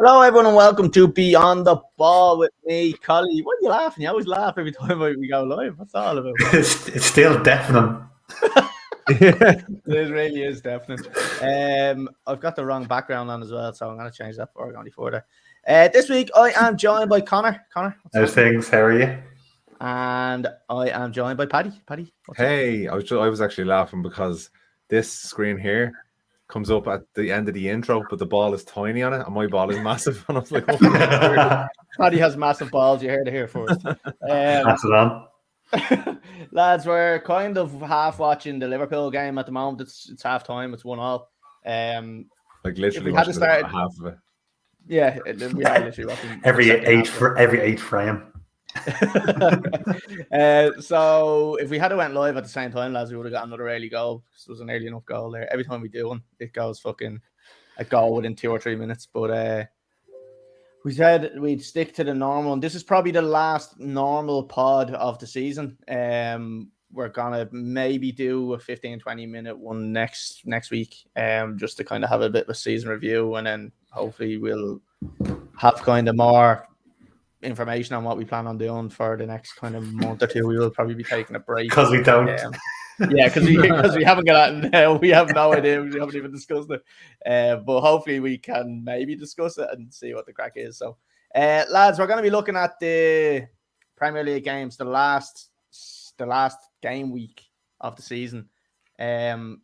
Hello, everyone, and welcome to Beyond the Ball with me, Collie. What are you laughing? You always laugh every time we go live. What's that all about? It's still deafening. It really is definite. I've got the wrong background on as well, so I'm going to change that before I go any further. This week, I am joined by Conor. Conor, How's things? How are you? And I am joined by Paddy. Paddy, hey, I was actually laughing because this screen here comes up at the end of the intro, but the ball is tiny on it, and my ball is massive. And I was like, oh, Paddy has massive balls. You heard it here first. That's it on. Lads, we're kind of half watching the Liverpool game at the moment. It's half time. It's 1-1. Like literally we had to start half of it. Yeah, we are literally watching every eight frame. So if we had went live at the same time, lads, we would have got another early goal. It was an early enough goal there. Every time we do one, it goes fucking a goal within 2 or 3 minutes. But we said we'd stick to the normal, and this is probably the last normal pod of the season. We're gonna maybe do a 15-20 minute one next week, just to kind of have a bit of a season review, and then hopefully we'll have kind of more information on what we plan on doing for the next kind of month or two. We will probably be taking a break because we don't. Yeah, because we haven't got that. We have no idea. We haven't even discussed it. But hopefully we can maybe discuss it and see what the crack is. So, lads, we're going to be looking at the Premier League games, the last game week of the season.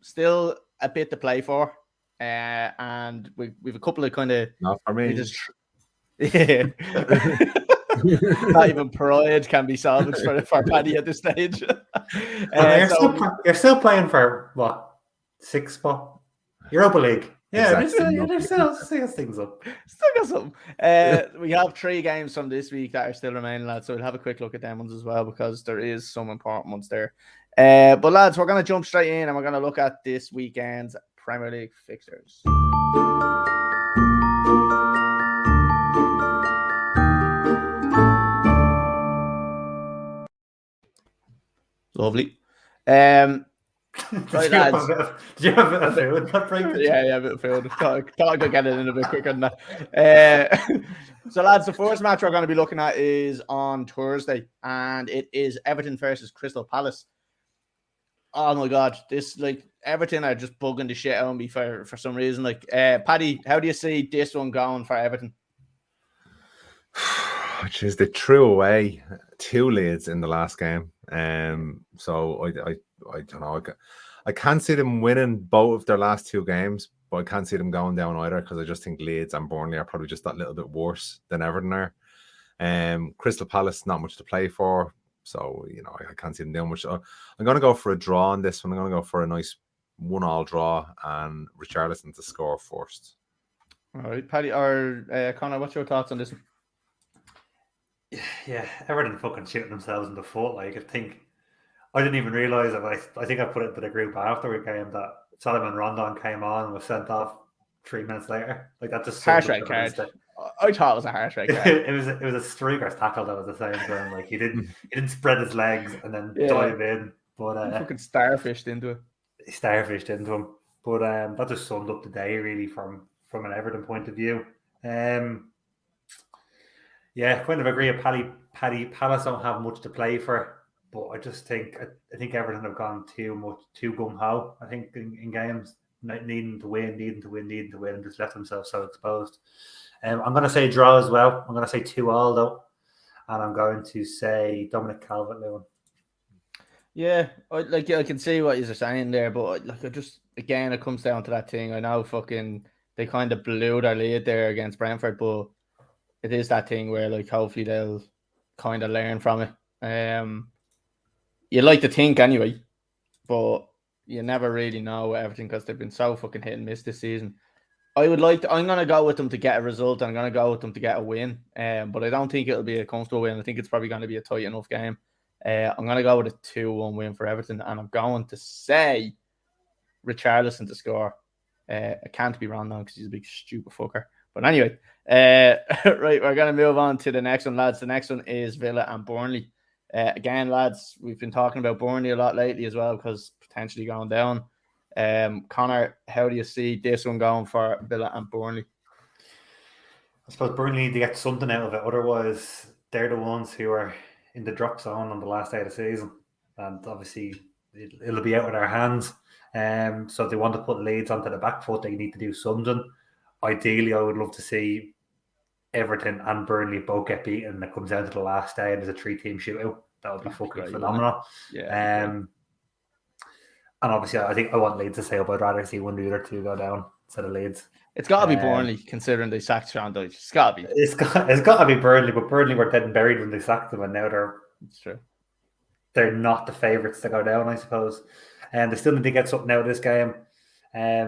Still a bit to play for, and we've a couple of kind of not for me. Yeah. Not even pride can be salvaged for Paddy at this stage. You're still playing for what? 6th spot? Europa League. Yeah, there's still things up. Still got something. We have 3 games from this week that are still remaining, lads. So we'll have a quick look at them ones as well, because there is some important ones there. But lads, we're going to jump straight in and we're going to look at this weekend's Premier League fixtures. Lovely. Right, lads. Do you have a bit of food? Yeah, a bit of food. Thought I could get it in a bit quicker than that. So, lads, the first match we're going to be looking at is on Thursday, and it is Everton versus Crystal Palace. Oh my God, this Everton are just bugging the shit out of me for some reason. Paddy, how do you see this one going for Everton? Which is they threw away 2 leads in the last game. So I don't know. I can't see them winning both of their last 2 games, but I can't see them going down either, because I just think Leeds and Burnley are probably just that little bit worse than Everton are. Crystal Palace, not much to play for, so I can't see them doing much. I'm going to go for a draw on this one. I'm going to go for a nice 1-1 draw and Richarlison to score first. All right, Paddy or Conor, what's your thoughts on this one? Yeah, Everton fucking shooting themselves in the foot. I didn't even realise it. I think I put it into the group after we game that Solomon Rondon came on and was sent off 3 minutes later. That just harsh red card. I thought it was a harsh red card. it was a striker's tackle that was the same thing. He didn't spread his legs and then dive in. But he fucking starfished into it. He starfished into him. But that just summed up the day really from an Everton point of view. Yeah, kind of agree with Paddy. Palace don't have much to play for, but I just think Everton have gone too gung-ho. I think in games, needing to win, and just left themselves so exposed. I'm going to say draw as well. I'm going to say 2-2 though, and I'm going to say Dominic Calvert-Lewin. Yeah, I can see what you're saying there, but again, it comes down to that thing. I know they kind of blew their lead there against Brentford, but it is that thing where hopefully they'll kind of learn from it. You like to think anyway, but you never really know everything because they've been so fucking hit and miss this season. I'm going to go with them to get a result. I'm going to go with them to get a win. But I don't think it'll be a comfortable win. I think it's probably going to be a tight enough game. I'm going to go with a 2-1 win for Everton, and I'm going to say Richarlison to score. I can't be wrong now because he's a big stupid fucker. But anyway, right, we're going to move on to the next one, lads. The next one is Villa and Burnley. Again, lads, we've been talking about Burnley a lot lately as well because potentially going down. Conor, how do you see this one going for Villa and Burnley? suppose Burnley need to get something out of it. Otherwise, they're the ones who are in the drop zone on the last day of the season. And obviously, it'll be out of their hands. So if they want to put Leeds onto the back foot, they need to do something. Ideally, I would love to see Everton and Burnley both get beaten and it comes down to the last day and there's a 3-team shootout. That would be fucking phenomenal. Yeah. And obviously, I think I want Leeds to stay up. I'd rather see one of the other two go down instead of Leeds. It's got to be Burnley, considering they sacked Sean Dyche. It's got to be. It's got to be Burnley, but Burnley were dead and buried when they sacked them, and now It's true. They're not the favourites to go down, I suppose. And they still need to get something out of this game. I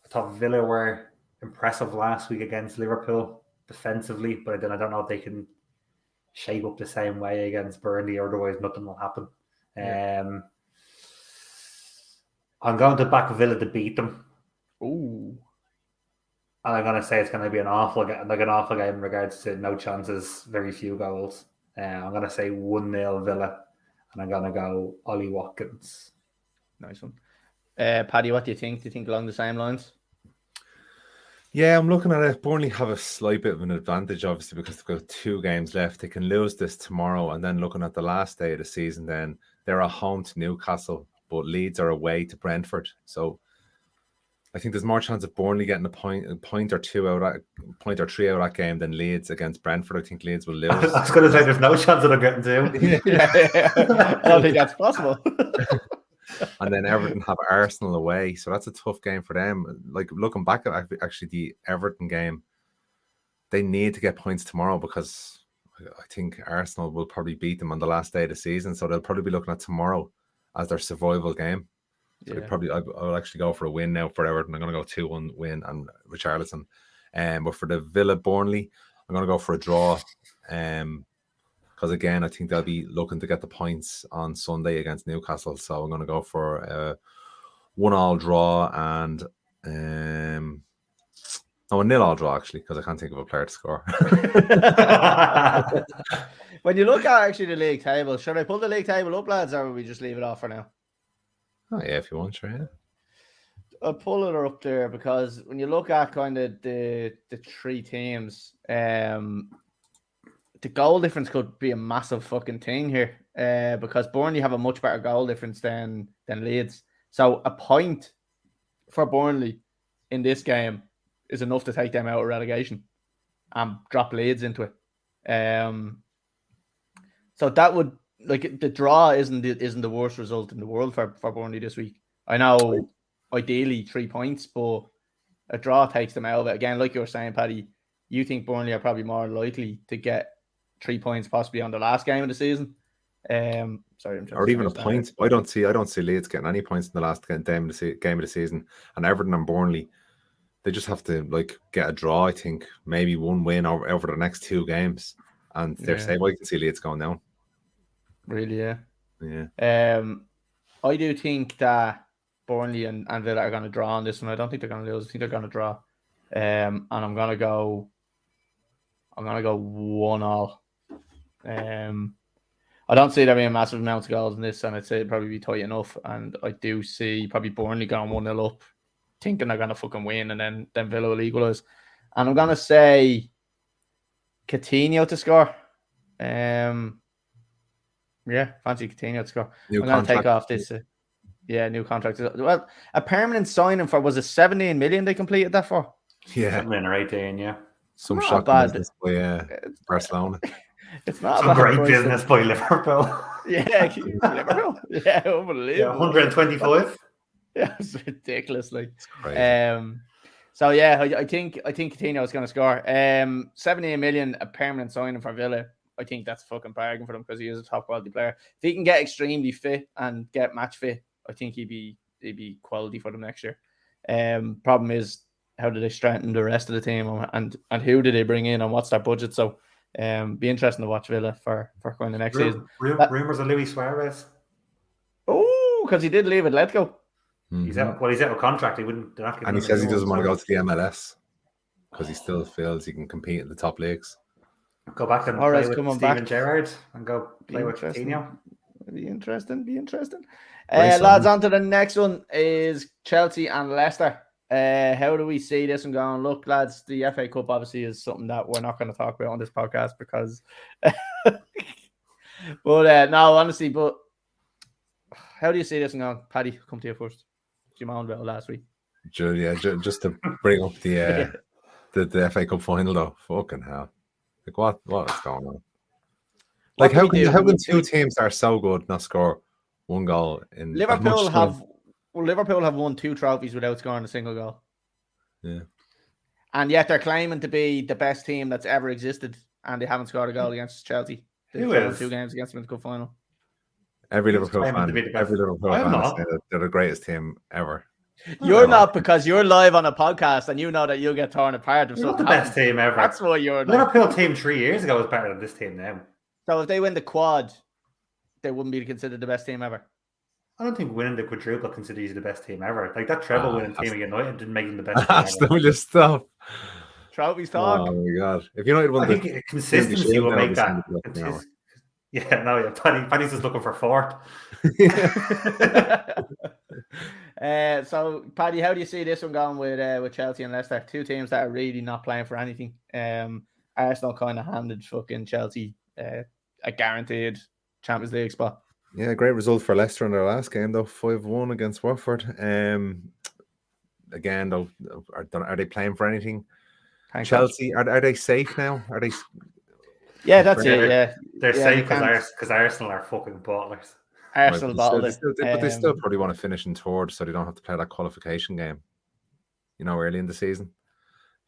thought Villa were impressive last week against Liverpool defensively, but then I don't know if they can shape up the same way against Burnley, otherwise nothing will happen. I'm going to back Villa to beat them. Ooh. And I'm going to say it's going to be an awful game in regards to no chances, very few goals. I'm going to say 1-0 Villa, and I'm going to go Ollie Watkins. Nice one. Paddy, what do you think? Do you think along the same lines? Yeah, I'm looking at it. Burnley have a slight bit of an advantage, obviously, because they've got 2 games left. They can lose this tomorrow, and then looking at the last day of the season, then they're at home to Newcastle, but Leeds are away to Brentford. So I think there's more chance of Burnley getting a point or 3 out of that game than Leeds against Brentford. I think Leeds will lose. I was going to say there's no chance of them getting 2. I don't think that's possible. And then Everton have Arsenal away, so that's a tough game for them. Like, looking back at actually the Everton game, they need to get points tomorrow because I think Arsenal will probably beat them on the last day of the season, so they'll probably be looking at tomorrow as their survival game. So I'll actually go for a win now for Everton. I'm going to go 2-1 win and Richarlison. But for the Villa Burnley, I'm going to go for a draw. Because again, I think they'll be looking to get the points on Sunday against Newcastle. So I'm going to go for a 1-1 draw and a 0-0 draw, actually, because I can't think of a player to score. When you look at actually the league table, should I pull the league table up, lads, or will we just leave it off for now? Oh, yeah, if you want, sure, yeah. I'll pull it up there because when you look at kind of the 3 teams, the goal difference could be a massive fucking thing here because Burnley have a much better goal difference than Leeds. So a point for Burnley in this game is enough to take them out of relegation and drop Leeds into it. So that would, like, the draw isn't the worst result in the world for Burnley this week. I know ideally 3 points, but a draw takes them out of it. Again, like you were saying, Paddy, you think Burnley are probably more likely to get 3 points possibly on the last game of the season. Or even a point. I don't see Leeds getting any points in the last game of the season. And Everton and Burnley, they just have to get a draw. I think maybe 1 win over the next 2 games, and they're safe. I can see Leeds going down. Really, yeah. Yeah. I do think that Burnley and Villa are going to draw on this one. I don't think they're going to lose. I think they're going to draw. And I'm going to go 1-1. I don't see there being a massive amount of goals in this, and I'd say it'd probably be tight enough. And I do see probably Burnley going 1-0 up, thinking they're going to fucking win, and then Villa will equalise. And I'm going to say Coutinho to score. Yeah, fancy Coutinho to score. I'm going to take off this. New contract. Well, a permanent signing for, was it 17 million they completed that for? Yeah. 17 or 18, yeah. Some shocking business by Barcelona. It's not some great business by Liverpool. Yeah, Liverpool. Yeah, unbelievable. Yeah, 125. Yeah, it's ridiculous. Like, it's crazy. So yeah, I think Coutinho is going to score. 78 million, a permanent signing for Villa. I think that's a fucking bargain for them because he is a top quality player. If he can get extremely fit and get match fit, I think he'd be quality for them next year. Problem is, how do they strengthen the rest of the team, and who do they bring in, and what's their budget? So, be interesting to watch Villa for kind of next season. Rumors of Luis Suarez. Oh, because he did leave Atletico. Mm-hmm. He's out of contract. He wouldn't. And he says he doesn't want to go to the MLS because he still feels he can compete in the top leagues. Go back and play with Steven Gerrard and go play with Coutinho. Be interesting. Lads, on to the next one is Chelsea and Leicester. How do we see this one going? Look, lads, the FA Cup obviously is something that we're not going to talk about on this podcast because. But no, honestly, but how do you see this one going? Paddy, come to you first. You moaned about it last week. Yeah, just to bring up the FA Cup final though. Fucking hell! Like what's going on? Like how can two teams that are so good not score one goal in Liverpool have won 2 trophies without scoring a single goal. Yeah. And yet they're claiming to be the best team that's ever existed, and they haven't scored a goal against Chelsea. They've won 2 games against them in the cup final. Every Liverpool fan saying that they're the greatest team ever. You're not, because you're live on a podcast and you know that you'll get torn apart. They're not the best team ever. That's why you're Liverpool team 3 years ago was better than this team now. So if they win the quad, they wouldn't be considered the best team ever. I don't think winning the quadruple considers you the best team ever. Like that treble winning team of United didn't make them the best team ever. Don't just stop. Trophies talk. Oh my god! If United won, I think consistency will make that. Paddy's just looking for 4th. So Paddy, how do you see this one going with Chelsea and Leicester? 2 teams that are really not playing for anything. Arsenal kind of handed fucking Chelsea a guaranteed Champions League spot. Yeah, great result for Leicester in their last game though, 5-1 against Watford. Again though, are they playing for anything? Thanks, Chelsea, are they safe now? Are they? Yeah, that's it. Yeah, they're safe because Arsenal are fucking bottlers. Arsenal bottled it, but they still probably want to finish in 3rd, so they don't have to play that qualification game. Early in the season.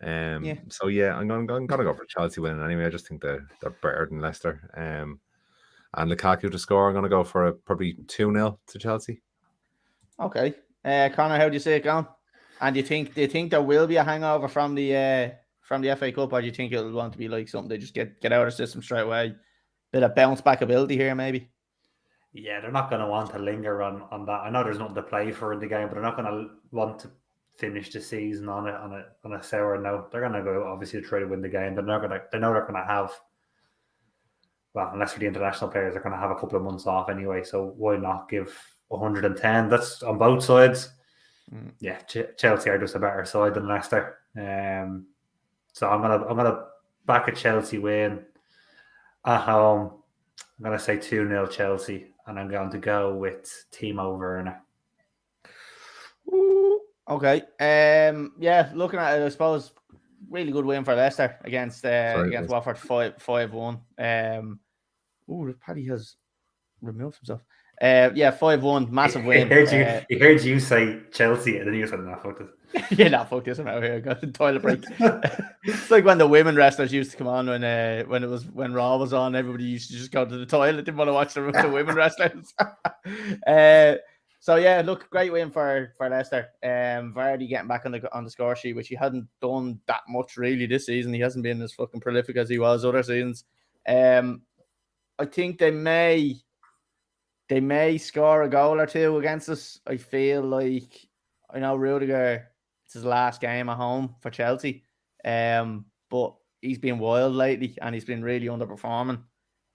So yeah, I'm gonna go for Chelsea winning anyway. I just think they're better than Leicester. And Lukaku to score. I'm gonna go for probably 2-0 to Chelsea. Okay, Conor, how do you see it going? And do you think there will be a hangover from the FA Cup, or do you think it'll want to be like something they just get out of the system straight away? Bit of bounce back ability here, maybe. Yeah, they're not going to want to linger on that. I know there's nothing to play for in the game, but they're not going to want to finish the season on a sour note. They're going to go obviously to try to win the game. They know they're going to have, well, unless for the international players, they're going to have a couple of months off anyway. So why not give 110? That's on both sides. Yeah, Chelsea are just a better side than Leicester. So I'm gonna back a Chelsea win at home. I'm gonna say 2-0 Chelsea, and I'm going to go with Timo Werner. Ooh, okay. Yeah, looking at it, I suppose really good win for Leicester against Watford 5-1. Paddy has removed himself. 5-1 massive win. He heard you say Chelsea, and then you said, "No, fuck this." Fuck this. I'm out here. Got the toilet break. It's like when the women wrestlers used to come on when Raw was on. Everybody used to just go to the toilet. Didn't want to watch the women wrestlers. So yeah, look, great win for Leicester. Vardy getting back on the score sheet, which he hadn't done that much really this season. He hasn't been as fucking prolific as he was other seasons. I think they may score a goal or 2 against us. I feel like, I know Rudiger, it's his last game at home for Chelsea. But he's been wild lately and he's been really underperforming.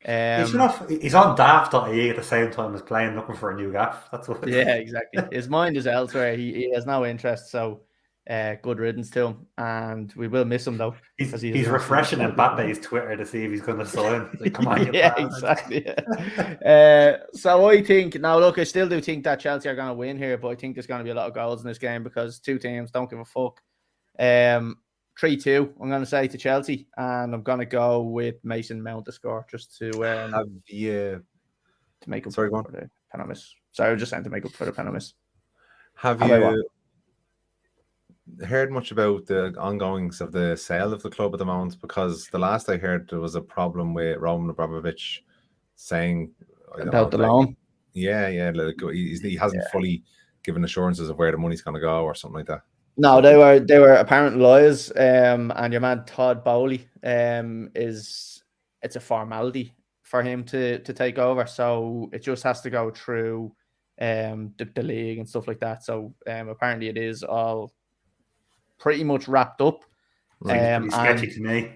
He's on daft.ie at the same time as playing, looking for a new gaff. That's what. Yeah, exactly. His mind is elsewhere. He has no interest. So good riddance to him, and we will miss him though. He's refreshing Mbappe's Twitter to see if he's going to sign. Like, come on, exactly. Yeah. So I think now, look, I still do think that Chelsea are going to win here, but I think there's going to be a lot of goals in this game because 2 teams don't give a fuck. 3-2. I'm going to say to Chelsea, and I'm going to go with Mason Mount to score just to make up for the penalty miss. Sorry, I was just saying to make up for the penalty miss. Have you heard much about the ongoings of the sale of the club at the moment? Because the last I heard, there was a problem with Roman Abramovich saying about the loan. Yeah, like he hasn't fully given assurances of where the money's going to go or something like that. No, they were apparent lies. And your man Todd Bowley it's a formality for him to take over, so it just has to go through the league and stuff like that. So apparently it is all pretty much wrapped up. Pretty sketchy to me.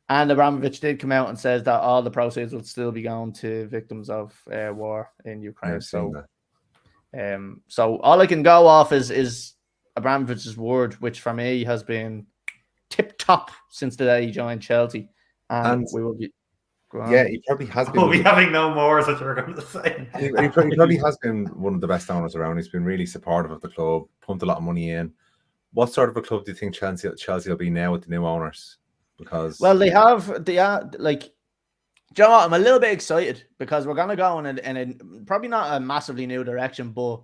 And Abramovich did come out and says that all the proceeds will still be going to victims of war in Ukraine. So all I can go off is Abramovich's word, which for me has been tip top since the day he joined Chelsea, and we will be. Yeah, he probably has been. We'll be having no more, is what you were going to say. He probably has been one of the best owners around. He's been really supportive of the club, pumped a lot of money in. What sort of a club do you think Chelsea will be now with the new owners? Because they are like, do you know what? I'm a little bit excited because we're gonna go in a probably not a massively new direction, but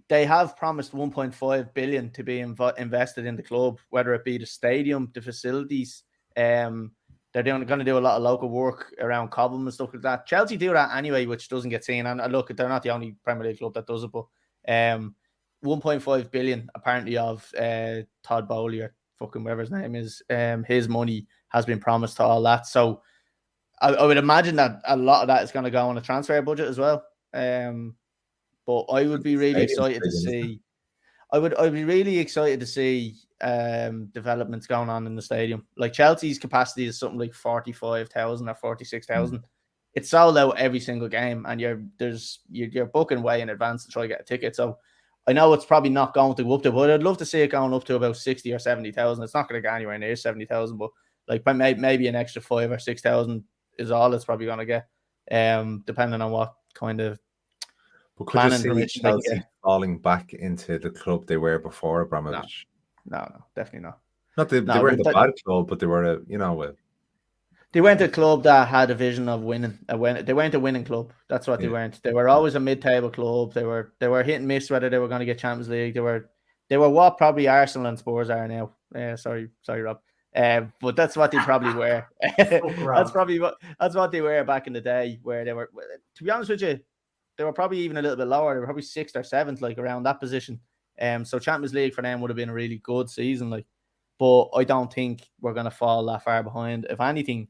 they have promised 1.5 billion to be invested in the club, whether it be the stadium, the facilities. They're going to do a lot of local work around Cobham and stuff like that. Chelsea do that anyway, which doesn't get seen. And look, they're not the only Premier League club that does it, but 1.5 billion apparently of Todd Bowley or fucking whatever his name is, his money has been promised to all that. So I would imagine that a lot of that is going to go on a transfer budget as well. But I would be really excited to see. I'd be really excited to see developments going on in the stadium. Like Chelsea's capacity is something like 45,000 or 46,000. It's sold out every single game, and you're booking way in advance to try to get a ticket. So I know it's probably not going to go up to, but I'd love to see it going up to about 60 or 70,000. It's not going to go anywhere near 70,000, but like maybe an extra 5,000 or 6,000 is all it's probably going to get, depending on what kind of. But could you see Chelsea falling back into the club they were before Abramovich? No, definitely not. They weren't a bad club, but they were they weren't a club that had a vision of winning. They weren't a winning club. That's what they weren't. They were always a mid-table club. They were hit and miss whether they were going to get Champions League. They were what probably Arsenal and Spurs are now. Sorry, Rob. But that's what they probably were. That's what they were back in the day, where they were. To be honest with you, they were probably even a little bit lower. They were probably 6th or 7th, like around that position. So Champions League for them would have been a really good season, like. But I don't think we're going to fall that far behind. If anything,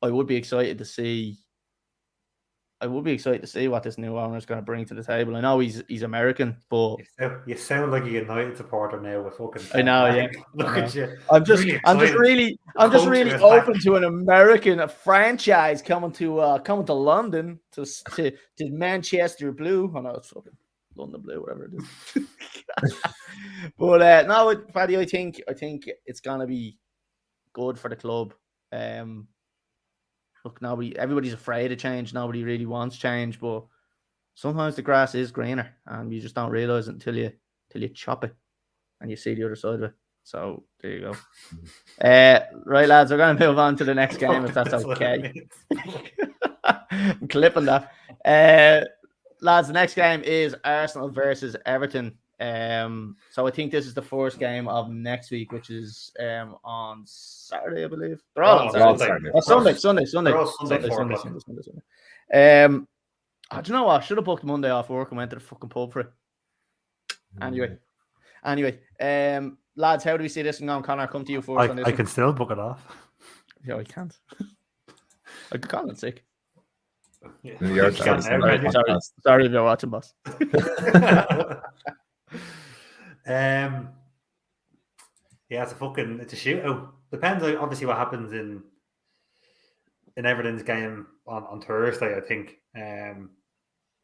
I would be excited to see. What this new owner is going to bring to the table. I know he's American, but you sound like a United supporter now. With fucking. I know, yeah. Look at you. I'm just really open to an American franchise coming to London to Manchester Blue. Oh no, it's fucking London Blue, whatever it is. But no, Paddy, I think it's gonna be good for the club. Look, everybody's afraid of change. Nobody really wants change, but sometimes the grass is greener, and you just don't realize it until you chop it and you see the other side of it. So there you go. Right, lads, we're going to move on to the next game if that's okay. I'm clipping that. Lads, the next game is Arsenal versus Everton. So I think this is the first game of next week, which is on Saturday, I believe. They're all on Saturday. Sunday. Do you know what? I should have booked Monday off work and went to the fucking pub for it. Anyway, lads, how do we see this one going? Conor, come to you first. I can still book it off. Yeah, I can't. I could call it sick. Yeah. Sorry if you're watching, boss. Yeah, it's a shootout. Depends obviously what happens in Everton's game on Thursday, I think.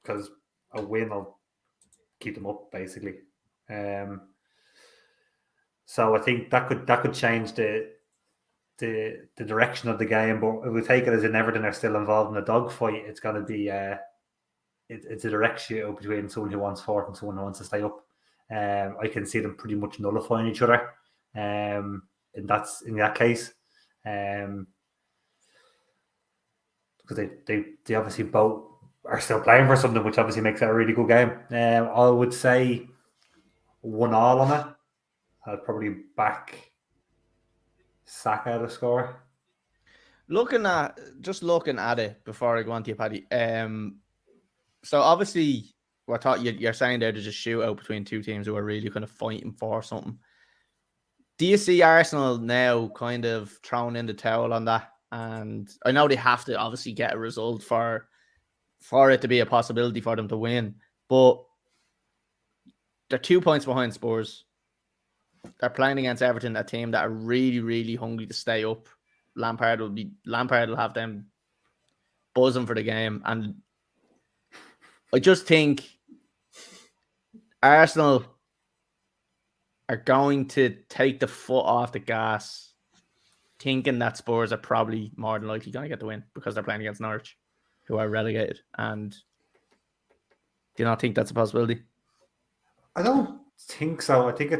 Because a win will keep them up basically. So I think that could change the direction of the game. But if we take it as in Everton are still involved in a dogfight, it's going to be it's a direct shootout between someone who wants fourth and someone who wants to stay up. I can see them pretty much nullifying each other. In that case, because they obviously both are still playing for something, which obviously makes it a really good game. I would say 1-1 on it. I'd probably back Saka to score. Looking at it before I go on to you, Paddy. So obviously you're saying there's a shootout between two teams who are really kind of fighting for something. Do you see Arsenal now kind of throwing in the towel on that? And I know they have to obviously get a result for it to be a possibility for them to win, but they're 2 points behind Spurs. They're playing against Everton, a team that are really, really hungry to stay up. Lampard will have them buzzing for the game, and I just think Arsenal are going to take the foot off the gas, thinking that Spurs are probably more than likely going to get the win because they're playing against Norwich, who are relegated. And do you not think that's a possibility? I don't think so. I think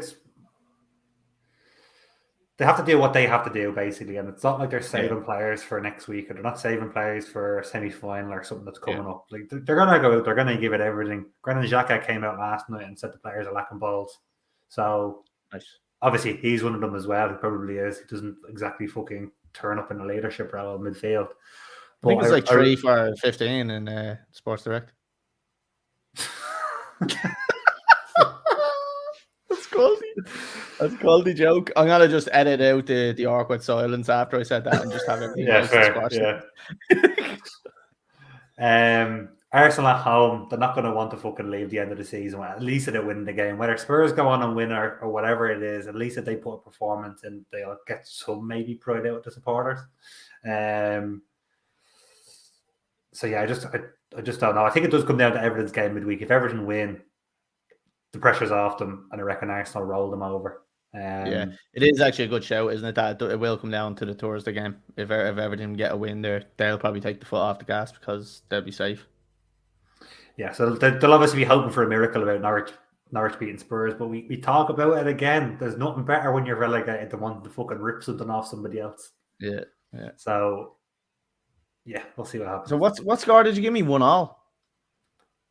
they have to do what they have to do, basically. And it's not like they're saving players for next week, or they're not saving players for a semi-final or something that's coming up. Like, they're going to go out, they're going to give it everything. Granit Xhaka came out last night and said the players are lacking balls. So, obviously, he's one of them as well. He probably is. He doesn't exactly fucking turn up in a leadership role in midfield. But I think it's like 3 for 15 in Sports Direct. That's called the joke. I'm gonna just edit out the awkward silence after I said that and just have everything. Arsenal at home, they're not going to want to fucking leave the end of the season. At least they're winning the game. Whether Spurs go on and win or whatever it is, at least if they put a performance in, they'll get some maybe pride out with the supporters. So yeah, I just don't know. I think it does come down to Everton's game midweek. If Everton win, the pressure's off them, and I reckon Arsenal roll them over. Yeah, it is actually a good show, isn't it? That it will come down to the Thursday game. If Everton get a win there, they'll probably take the foot off the gas because they'll be safe. Yeah, so they'll obviously be hoping for a miracle about Norwich beating Spurs, but we talk about it again. There's nothing better when you're relegated than wanting to fucking rip something off somebody else. Yeah. So, yeah, we'll see what happens. So what score did you give me? 1-1?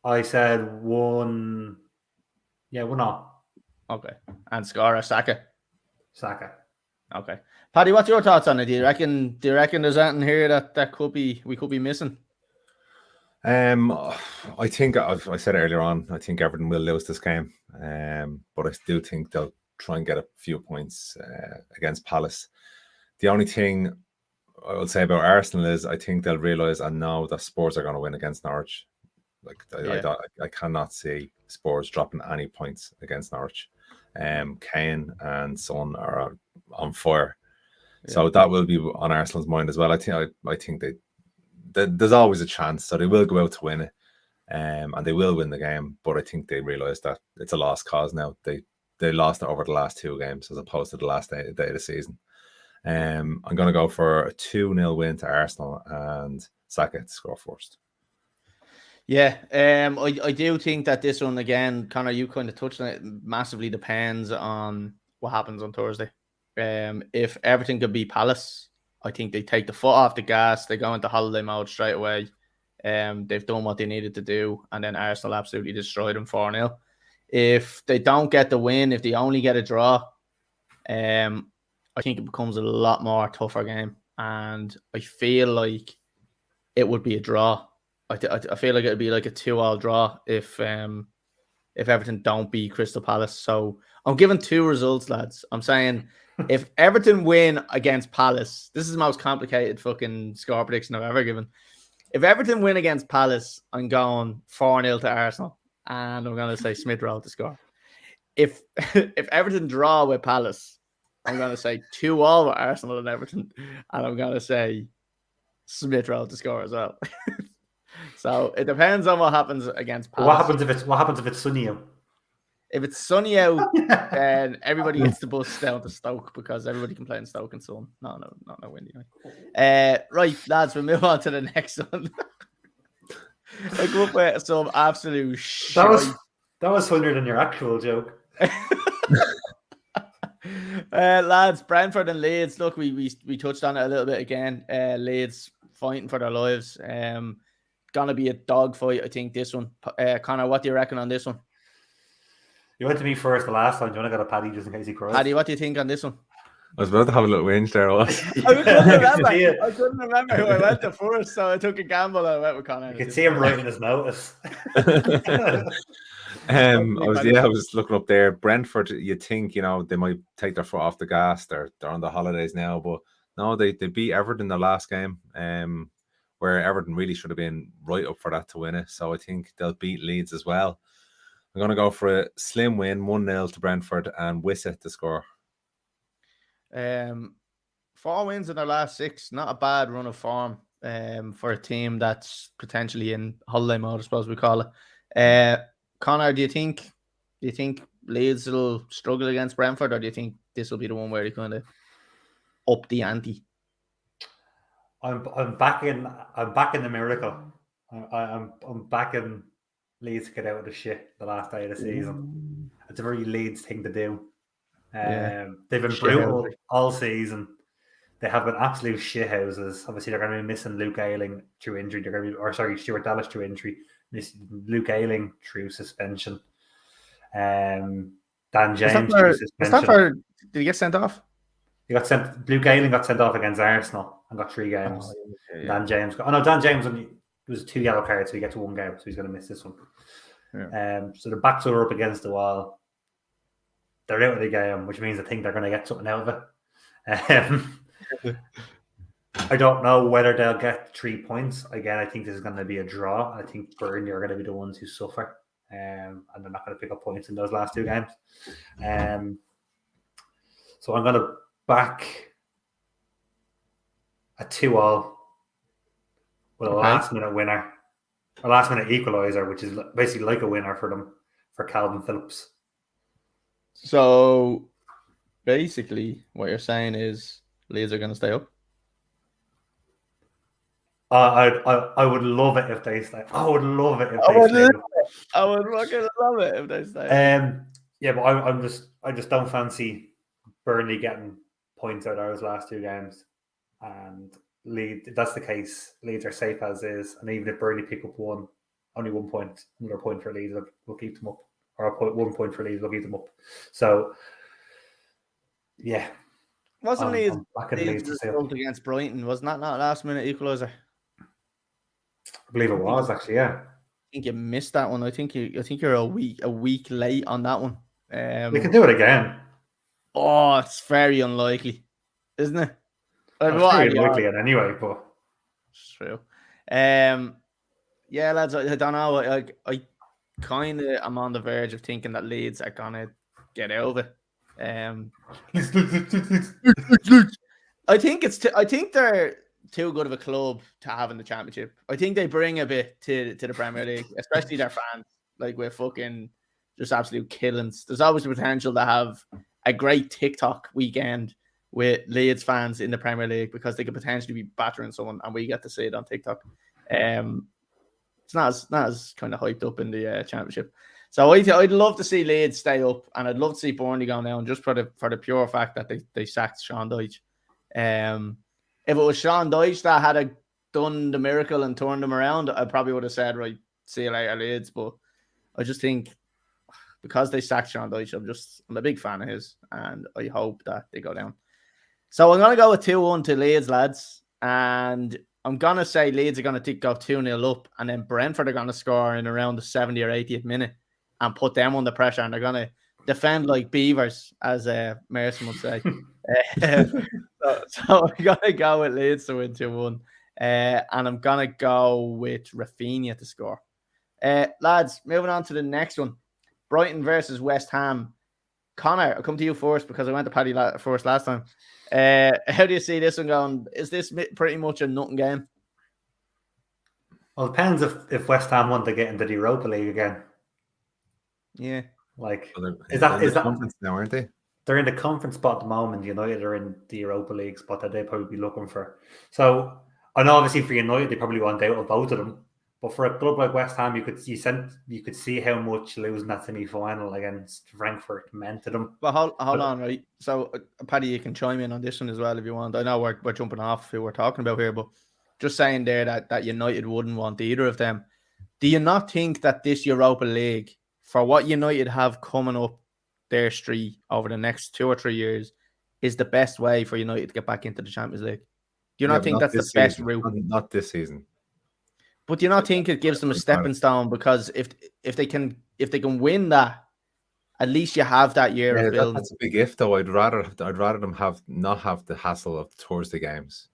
I said 1-1. Yeah, 1-1. Okay. And score Saka. Okay. Paddy, what's your thoughts on it? Do you reckon there's anything here that we could be missing? I think I said earlier on, I think Everton will lose this game. But I do think they'll try and get a few points against Palace. The only thing I will say about Arsenal is I think they'll realise and know that Spurs are going to win against Norwich. I cannot see Spurs dropping any points against Norwich. Kane and Son are on fire, so that will be on Arsenal's mind as well. I think there's always a chance, so they will go out to win it, and they will win the game. But I think they realise that it's a lost cause now. They lost it over the last 2 games as opposed to the last day of the season. I'm going to go for a 2-0 win to Arsenal and Saka to score first. Yeah, I do think that this one, again, Conor, you kind of touched on it, massively depends on what happens on Thursday. If Everton could beat Palace, I think they take the foot off the gas, they go into holiday mode straight away. They've done what they needed to do, and then Arsenal absolutely destroyed them 4-0. If they don't get the win, if they only get a draw, I think it becomes a lot more tougher game, and I feel like it would be a draw. I feel like it would be like a 2-2 draw if Everton don't beat Crystal Palace. So I'm giving 2 results, lads. I'm saying if Everton win against Palace, this is the most complicated fucking score prediction I've ever given. If Everton win against Palace, I'm going 4-0 to Arsenal, and I'm going to say Smith Rowe to score. If Everton draw with Palace, I'm going to say 2-2 with Arsenal and Everton, and I'm going to say Smith Rowe to score as well. So it depends on what happens against Palace. What happens if it's sunny out? If it's sunny out, then everybody gets the bus down to Stoke because everybody can play in Stoke and sun. No windy night. Right, lads, we'll move on to the next one. I go up with some absolute shit. That was funnier than your actual joke. Lads, Brentford and Leeds. Look, we touched on it a little bit again. Leeds fighting for their lives. Gonna be a dogfight, I think, this one. Conor, what do you reckon on this one? You went to me first the last time. Do you want to go to Paddy just in case he cries? Paddy, what do you think on this one? I was about to have a little whinge there. I couldn't remember who I went to first, so I took a gamble and I went with Conor. You could see him writing his notice. I was looking up there. Brentford, you'd think, they might take their foot off the gas. They're on the holidays now, but no, they beat Everton the last game. Where Everton really should have been right up for that to win it. So I think they'll beat Leeds as well. I'm going to go for a slim win, 1-0 to Brentford, and Wissa to score. 4 wins in their last 6. Not a bad run of form for a team that's potentially in holiday mode, I suppose we call it. Conor, do you think Leeds will struggle against Brentford, or do you think this will be the one where they kind of up the ante? I'm backing the miracle. I'm backing Leeds to get out of the shit the last day of the season. It's a very Leeds thing to do. They've been brutal all season. They have been absolute shithouses. Obviously, they're going to be missing Luke Ayling through injury. Stuart Dallas through injury. Missing Luke Ayling through suspension. Dan James through suspension. Did he get sent off? Luke Ayling got sent off against Arsenal and got 3 games. Dan James Dan James was 2 yellow cards, so he gets 1 game, so he's going to miss this one. So the backs are up against the wall. They're out of the game, which means I think they're going to get something out of it. I don't know whether they'll get 3 points. Again, I think this is going to be a draw. I think Burnley are going to be the ones who suffer, and they're not going to pick up points in those last 2 games. So I'm going to back a 2-2 with a last-minute winner, a last-minute equaliser, which is basically like a winner for them, for Calvin Phillips. So basically, what you're saying is Leeds are going to stay up? I would love it if they stay. I would love it if they stay. I would fucking love it if they stay. Yeah, but I just don't fancy Burnley getting points out of those last 2 games, and Leeds. If that's the case, Leeds are safe as is, and even if Burnley pick up only 1 point, another point for Leeds, we'll keep them up, or 1 point for Leeds, we'll keep them up. So, yeah. Wasn't Leeds against Brighton? Wasn't that not last minute equaliser? I believe it was actually, yeah. I think you missed that one. I think you're a week late on that one. They can do it again. Oh, it's very unlikely, isn't it? It's very unlikely anyway, but it's true. Yeah, lads, I don't know. I kind of am on the verge of thinking that Leeds are gonna get out of it. I think they're too good of a club to have in the Championship. I think they bring a bit to the Premier League, especially their fans. Like, we're fucking just absolute killings. There's always the potential to have a great TikTok weekend with Leeds fans in the Premier League, because they could potentially be battering someone, and we get to see it on TikTok. It's not as kind of hyped up in the Championship. So I'd love to see Leeds stay up, and I'd love to see Burnley go down, just for the pure fact that they sacked Sean Dyche. If it was Sean Dyche that had done the miracle and turned them around, I probably would have said, right, see you later, Leeds. But I just think, because they sacked Sean Dyche, I'm a big fan of his, and I hope that they go down. So I'm going to go with 2-1 to Leeds, lads. And I'm going to say Leeds are going to go 2-0 up, and then Brentford are going to score in around the 70th or 80th minute and put them under pressure, and they're going to defend like beavers, as Merson would say. So I'm going to go with Leeds to win 2-1. And I'm going to go with Rafinha to score. Lads, moving on to the next one. Brighton versus West Ham. Conor, I'll come to you first, because I went to Paddy first last time. How do you see this one going? Is this pretty much a nothing game? Well, it depends if West Ham want to get into the Europa League again. Yeah. Like, is that conference now, aren't they? They're in the conference spot at the moment. United are in the Europa League spot that they'd probably be looking for. So, I know obviously for United, they probably want out of both of them. But for a club like West Ham, you could see how much losing that semi-final against Frankfurt meant to them. But hold on, right? So, Paddy, you can chime in on this one as well if you want. I know we're jumping off who we're talking about here, but just saying there that United wouldn't want either of them. Do you not think that this Europa League, for what United have coming up their street over the next 2 or 3 years, is the best way for United to get back into the Champions League? Do you not think that's the best route? Not this season. But do you not think it gives them a stepping stone? Because if they can win that, at least you have that year of building. That's a big if, though. I'd rather them not have the hassle of Thursday games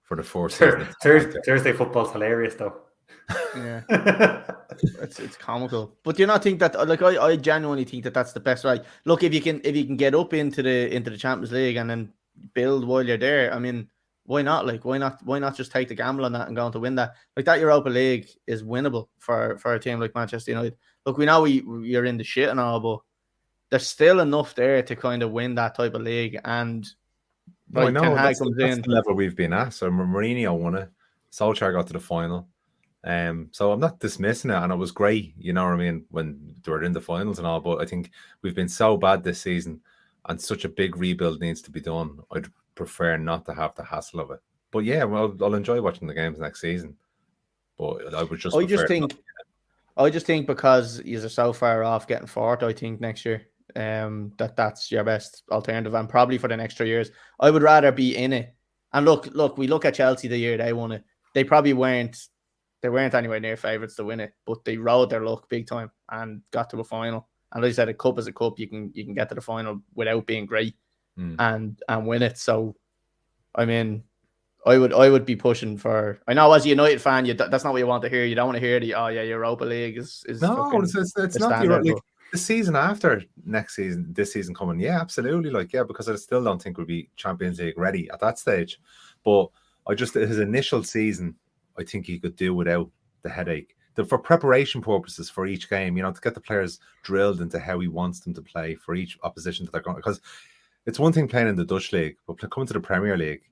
for the fourth season. Thursday football's hilarious, though. Yeah, it's comical. But do you not think that? Like, I genuinely think that that's the best way. Look, if you can get up into the Champions League and then build while you're there, I mean, why not? Like, why not just take the gamble on that and go on to win that? Like, that Europa League is winnable for a team like Manchester United. Look, we know you're in the shit and all, but there's still enough there to kind of win that type of league. And No, I Ten know Hag that's comes the in. level we've been at. So Mourinho won it. Solskjaer got to the final. So I'm not dismissing it, and it was great, you know what I mean, when they were in the finals and all. But I think we've been so bad this season, and such a big rebuild needs to be done. I'd prefer not to have the hassle of it. But yeah, well, I'll enjoy watching the games next season. But I would just. I just think because you're so far off getting fourth, I think next year, that's your best alternative, and probably for the next 3 years, I would rather be in it. And look, we look at Chelsea the year they won it. They probably weren't anywhere near favourites to win it, but they rode their luck big time and got to a final. And like I said, a cup is a cup. You can get to the final without being great and win it. So, I mean, I would be pushing for. I know as a United fan, that's not what you want to hear. You don't want to hear Europa League is no, it's not the season after this season coming. Yeah, absolutely. Because I still don't think we'll be Champions League ready at that stage. But his initial season, I think he could do without the headache. For preparation purposes for each game, to get the players drilled into how he wants them to play for each opposition that they're going. Because it's one thing playing in the Dutch league, but coming to the Premier League.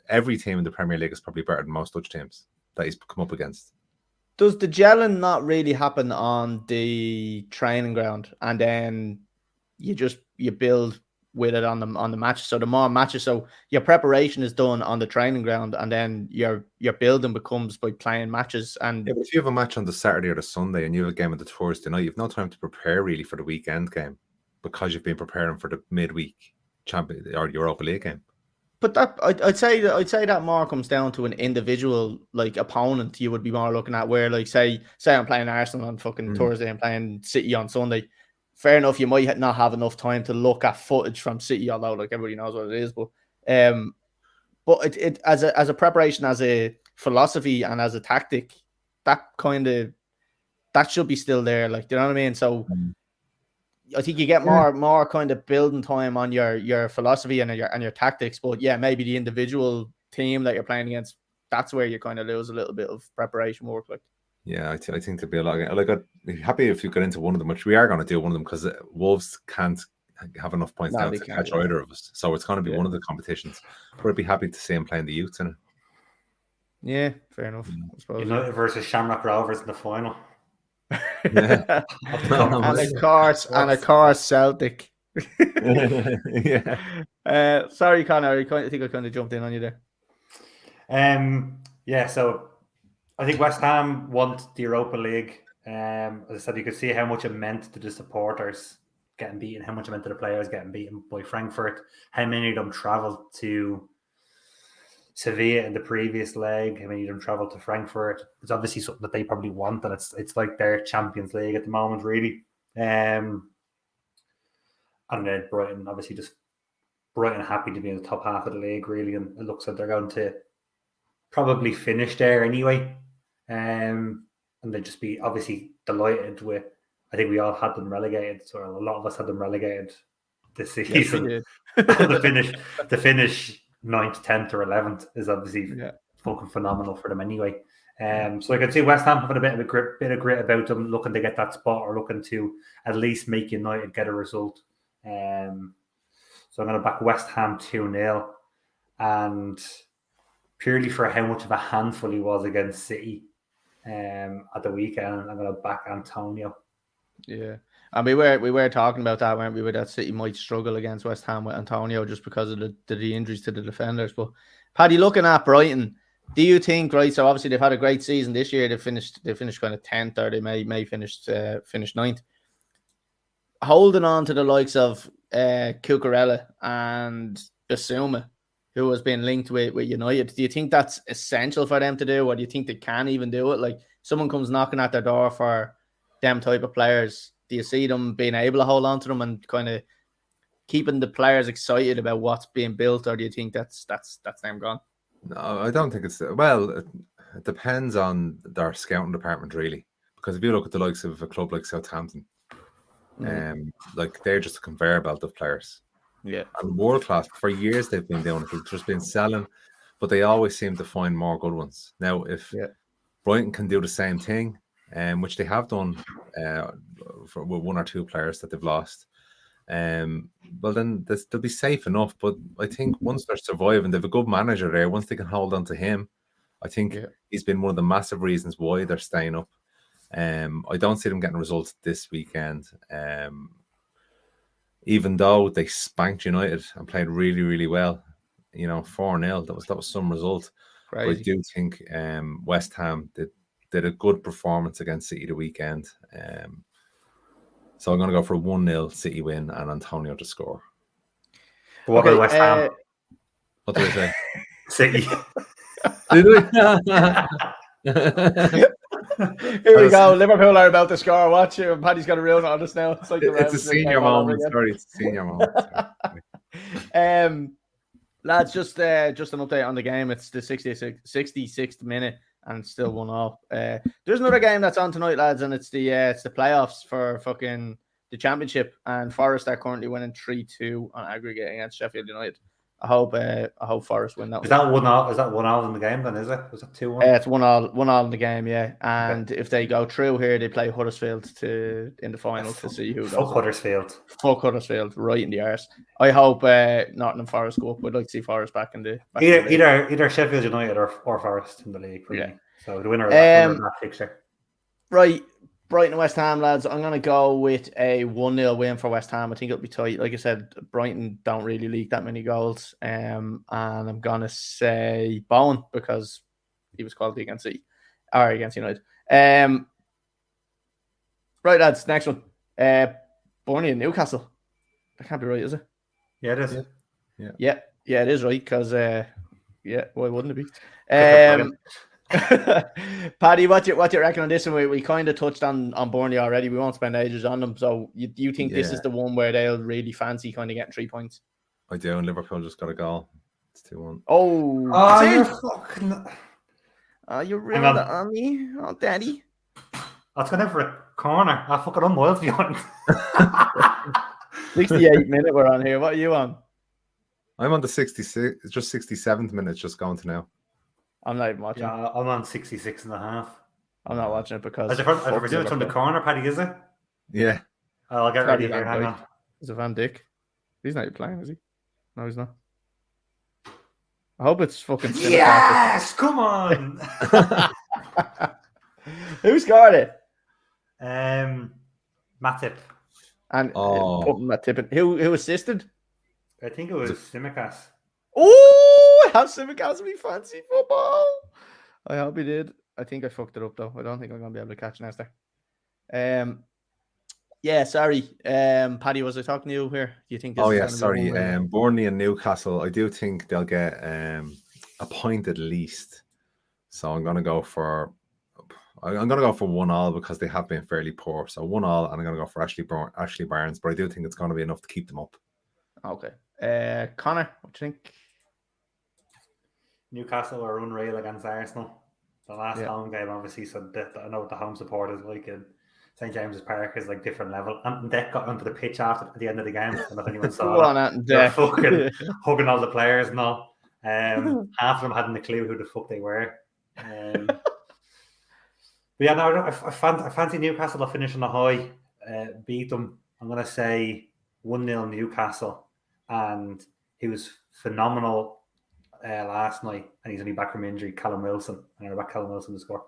Every team in the Premier League is probably better than most Dutch teams that he's come up against. Does the gelling not really happen on the training ground, and then you build with it on the matches? So the more matches, so your preparation is done on the training ground, and then your building becomes by playing matches. And but if you have a match on the Saturday or the Sunday, and you have a game on the Thursday night, you've no time to prepare really for the weekend game because you've been preparing for the midweek Champions or Europa League game. But that I'd say that more comes down to an individual opponent you would be more looking at, where say I'm playing Arsenal on fucking Thursday and playing City on Sunday. Fair enough, you might not have enough time to look at footage from City, although everybody knows what it is. But it as a preparation, as a philosophy, and as a tactic, that should be still there. Do you know what I mean? So. I think you get more kind of building time on your philosophy and your tactics, but maybe the individual team that you're playing against, that's where you kind of lose a little bit of preparation work. I think there'd be a lot. I'd be happy if you got into one of them, which we are going to do one of them because Wolves can't have enough points now to catch either of us. So it's going to be one of the competitions. But I'd be happy to see him playing the youths in it. Yeah, fair enough. I suppose. United versus Shamrock Rovers in the final. Yeah. and of course Celtic. Sorry, Conor, I think I kind of jumped in on you there. So I think West Ham want the Europa League. As I said, you could see how much it meant to the supporters getting beaten, how much it meant to the players getting beaten by Frankfurt, how many of them travelled to Sevilla in the previous leg. You don't travel to Frankfurt. It's obviously something that they probably want, and it's like their Champions League at the moment, really. And then Brighton, obviously, just Brighton happy to be in the top half of the league, really, and it looks like they're going to probably finish there anyway. And they'd just be obviously delighted with. I think we all had them relegated, so a lot of us had them relegated this season. Yes, the finish 9th, 10th, or 11th is obviously fucking phenomenal for them anyway. So I can see West Ham having a bit of grit about them, looking to get that spot or looking to at least make United get a result. So I'm going to back West Ham 2-0, and purely for how much of a handful he was against City at the weekend, I'm going to back Antonio. Yeah. And we were talking about that, weren't we? That City might struggle against West Ham with Antonio just because of the injuries to the defenders. But Paddy, looking at Brighton, do you think, right? So obviously they've had a great season this year. They finished kind of 10th, or they may finish 9th. Holding on to the likes of Cucurella and Bissouma, who has been linked with United. Do you think that's essential for them to do, or do you think they can even do it? Someone comes knocking at their door for them type of players. Do you see them being able to hold on to them and kind of keeping the players excited about what's being built, or do you think that's them gone? No, I don't think it's... Well, it depends on their scouting department, really. Because if you look at the likes of a club like Southampton, they're just a conveyor belt of players. Yeah. And world class. For years they've been doing it. They've just been selling, but they always seem to find more good ones. Now, if Brighton can do the same thing, which they have done with one or two players that they've lost, well then they'll be safe enough. But I think once they're surviving, they have a good manager there. Once they can hold on to him, I think he's been one of the massive reasons why they're staying up. I don't see them getting results this weekend. Even though they spanked United and played really, really well, 4-0. That was some result. Crazy. But I do think West Ham did a good performance against City the weekend. So I'm going to go for a 1-0 City win and Antonio to score. But what about West Ham? What did I say? City. Did Here we go. Liverpool are about to score. Watch it. Paddy's got a real on us now. It's like it's a senior moment. Sorry, it's a senior moment. Lads, just an update on the game. It's the 66th minute and it's still 1-1. There's another game that's on tonight, lads, and it's the playoffs for fucking the championship. And Forest are currently winning 3-2 on aggregate against Sheffield United. I hope Forest win that. Is that 1-0? Is that 1-0 in the game then? Is it? Was it 2-1? It's 1-1 in the game, yeah. And if they go through here, they play Huddersfield in the final to see who goes. Fuck Huddersfield. Fuck Huddersfield, right in the arse. I hope Nottingham Forest go up. I'd like to see Forest back in the either Sheffield United or Forest in the league. Yeah. So the winner of that fixture. Right. Brighton and West Ham, lads. I'm going to go with a 1-0 win for West Ham. I think it'll be tight. Like I said, Brighton don't really leak that many goals. And I'm going to say Bowen because he was quality against City or against United. Right, lads. Next one. Burnley and Newcastle. That can't be right, is it? Yeah, it is. Yeah, it is right because, why wouldn't it be? Paddy, what you reckon on this one? We kind of touched on Burnley already. We won't spend ages on them. So you think this is the one where they'll really fancy kind of getting 3 points? I do, and Liverpool just got a goal. It's 2-1. Oh, you're fucking... you ruined it on me. Oh, daddy. That's going in for a corner. I fucking unwild you on. 68 minute we're on here. What are you on? I'm on the 66. It's just 67th minute. It's just going to now. I'm not even watching. Yeah, I'm on 66 and a half. I'm not watching it because... I presume it's from the corner, Paddy, is it? Yeah. I'll get ready here. Hang on. Is it Van Dijk? He's not playing, is he? No, he's not. I hope it's fucking... Yes! Come on! Who scored it? Matip. And Matip. Who assisted? I think it was Tsimikas. Oh, have Tsimikas be fancy football. I hope he did. I think I fucked it up though. I don't think I'm gonna be able to catch Nesta. Yeah, sorry. Paddy, was I talking to you here? Do you think this sorry. Burnley and Newcastle, I do think they'll get a point at least. So I'm gonna go for 1-1 because they have been fairly poor. So 1-1, and I'm gonna go for Ashley Barnes, but I do think it's gonna be enough to keep them up. Okay. Conor, what do you think? Newcastle are unreal against Arsenal. The last home game, obviously, so I know what the home support is like in St. James's Park is like different level. And Deck got onto the pitch at the end of the game. I don't know if anyone saw that. They're fucking hugging all the players and all. Half of them hadn't a clue who the fuck they were. But yeah, no, I fancy Newcastle to finish on a high, beat them. I'm going to say 1-0 Newcastle. And he was phenomenal last night, and he's only back from injury. Callum Wilson, and I back Callum Wilson to score.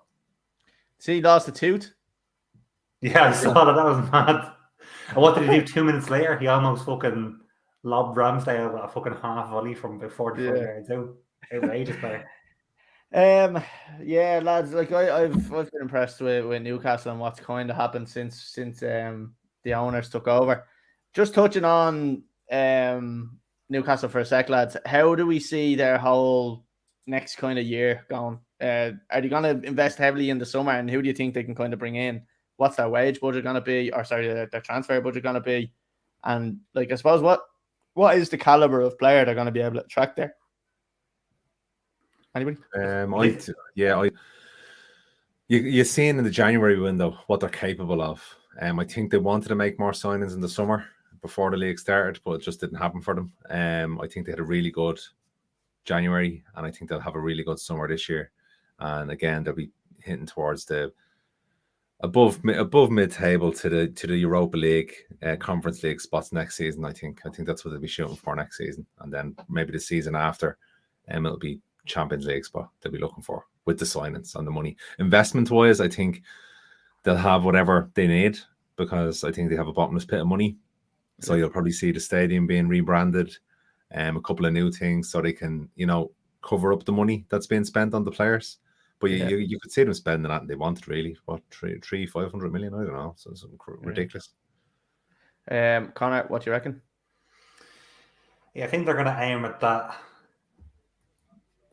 See, he lost a tooth. Yeah, I saw that. That was mad. And what did he do 2 minutes later? He almost fucking lobbed Ramsdale with a fucking half volley from about 44 yards out. Outrageous player. Yeah, lads. Like I've been impressed with Newcastle and what's kind of happened since the owners took over. Just touching on Newcastle for a sec, lads. How do we see their whole next kind of year going? Are they going to invest heavily in the summer, and who do you think they can kind of bring in? What's their wage budget going to be? Or sorry, their transfer budget going to be? And like, I suppose what is the caliber of player they're going to be able to attract there? Anybody? You're seeing in the January window what they're capable of. I think they wanted to make more signings in the summer before the league started, but it just didn't happen for them. I think they had a really good January, and I think they'll have a really good summer this year. And again, they'll be hitting towards the above mid-table to the Europa League, Conference League spots next season. I think that's what they'll be shooting for next season, and then maybe the season after, it'll be Champions League spot they'll be looking for with the signings and the money. Investment-wise, I think they'll have whatever they need because I think they have a bottomless pit of money. So you'll probably see the stadium being rebranded, a couple of new things so they can, cover up the money that's being spent on the players. But you could see them spending that and they wanted really, what, 500 million? I don't know. So it's ridiculous. Conor, what do you reckon? Yeah, I think they're going to aim at that.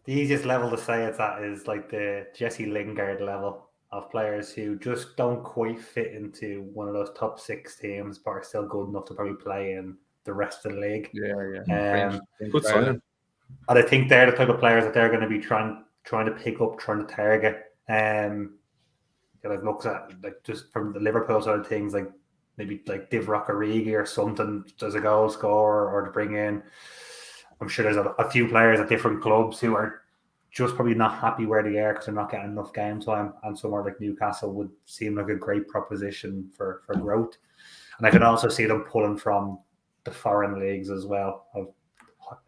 The easiest level to say it's at is like the Jesse Lingard level of players who just don't quite fit into one of those top 6 teams, but are still good enough to probably play in the rest of the league. Yeah. Good signing. And I think they're the type of players that they're going to be trying to pick up, trying to target. I've looked at like just from the Liverpool side of things, like maybe like Divock Origi or something as a goal scorer, or to bring in. I'm sure there's a few players at different clubs who are just probably not happy where they are because they're not getting enough game time. And somewhere like Newcastle would seem like a great proposition for growth. And I can also see them pulling from the foreign leagues as well, of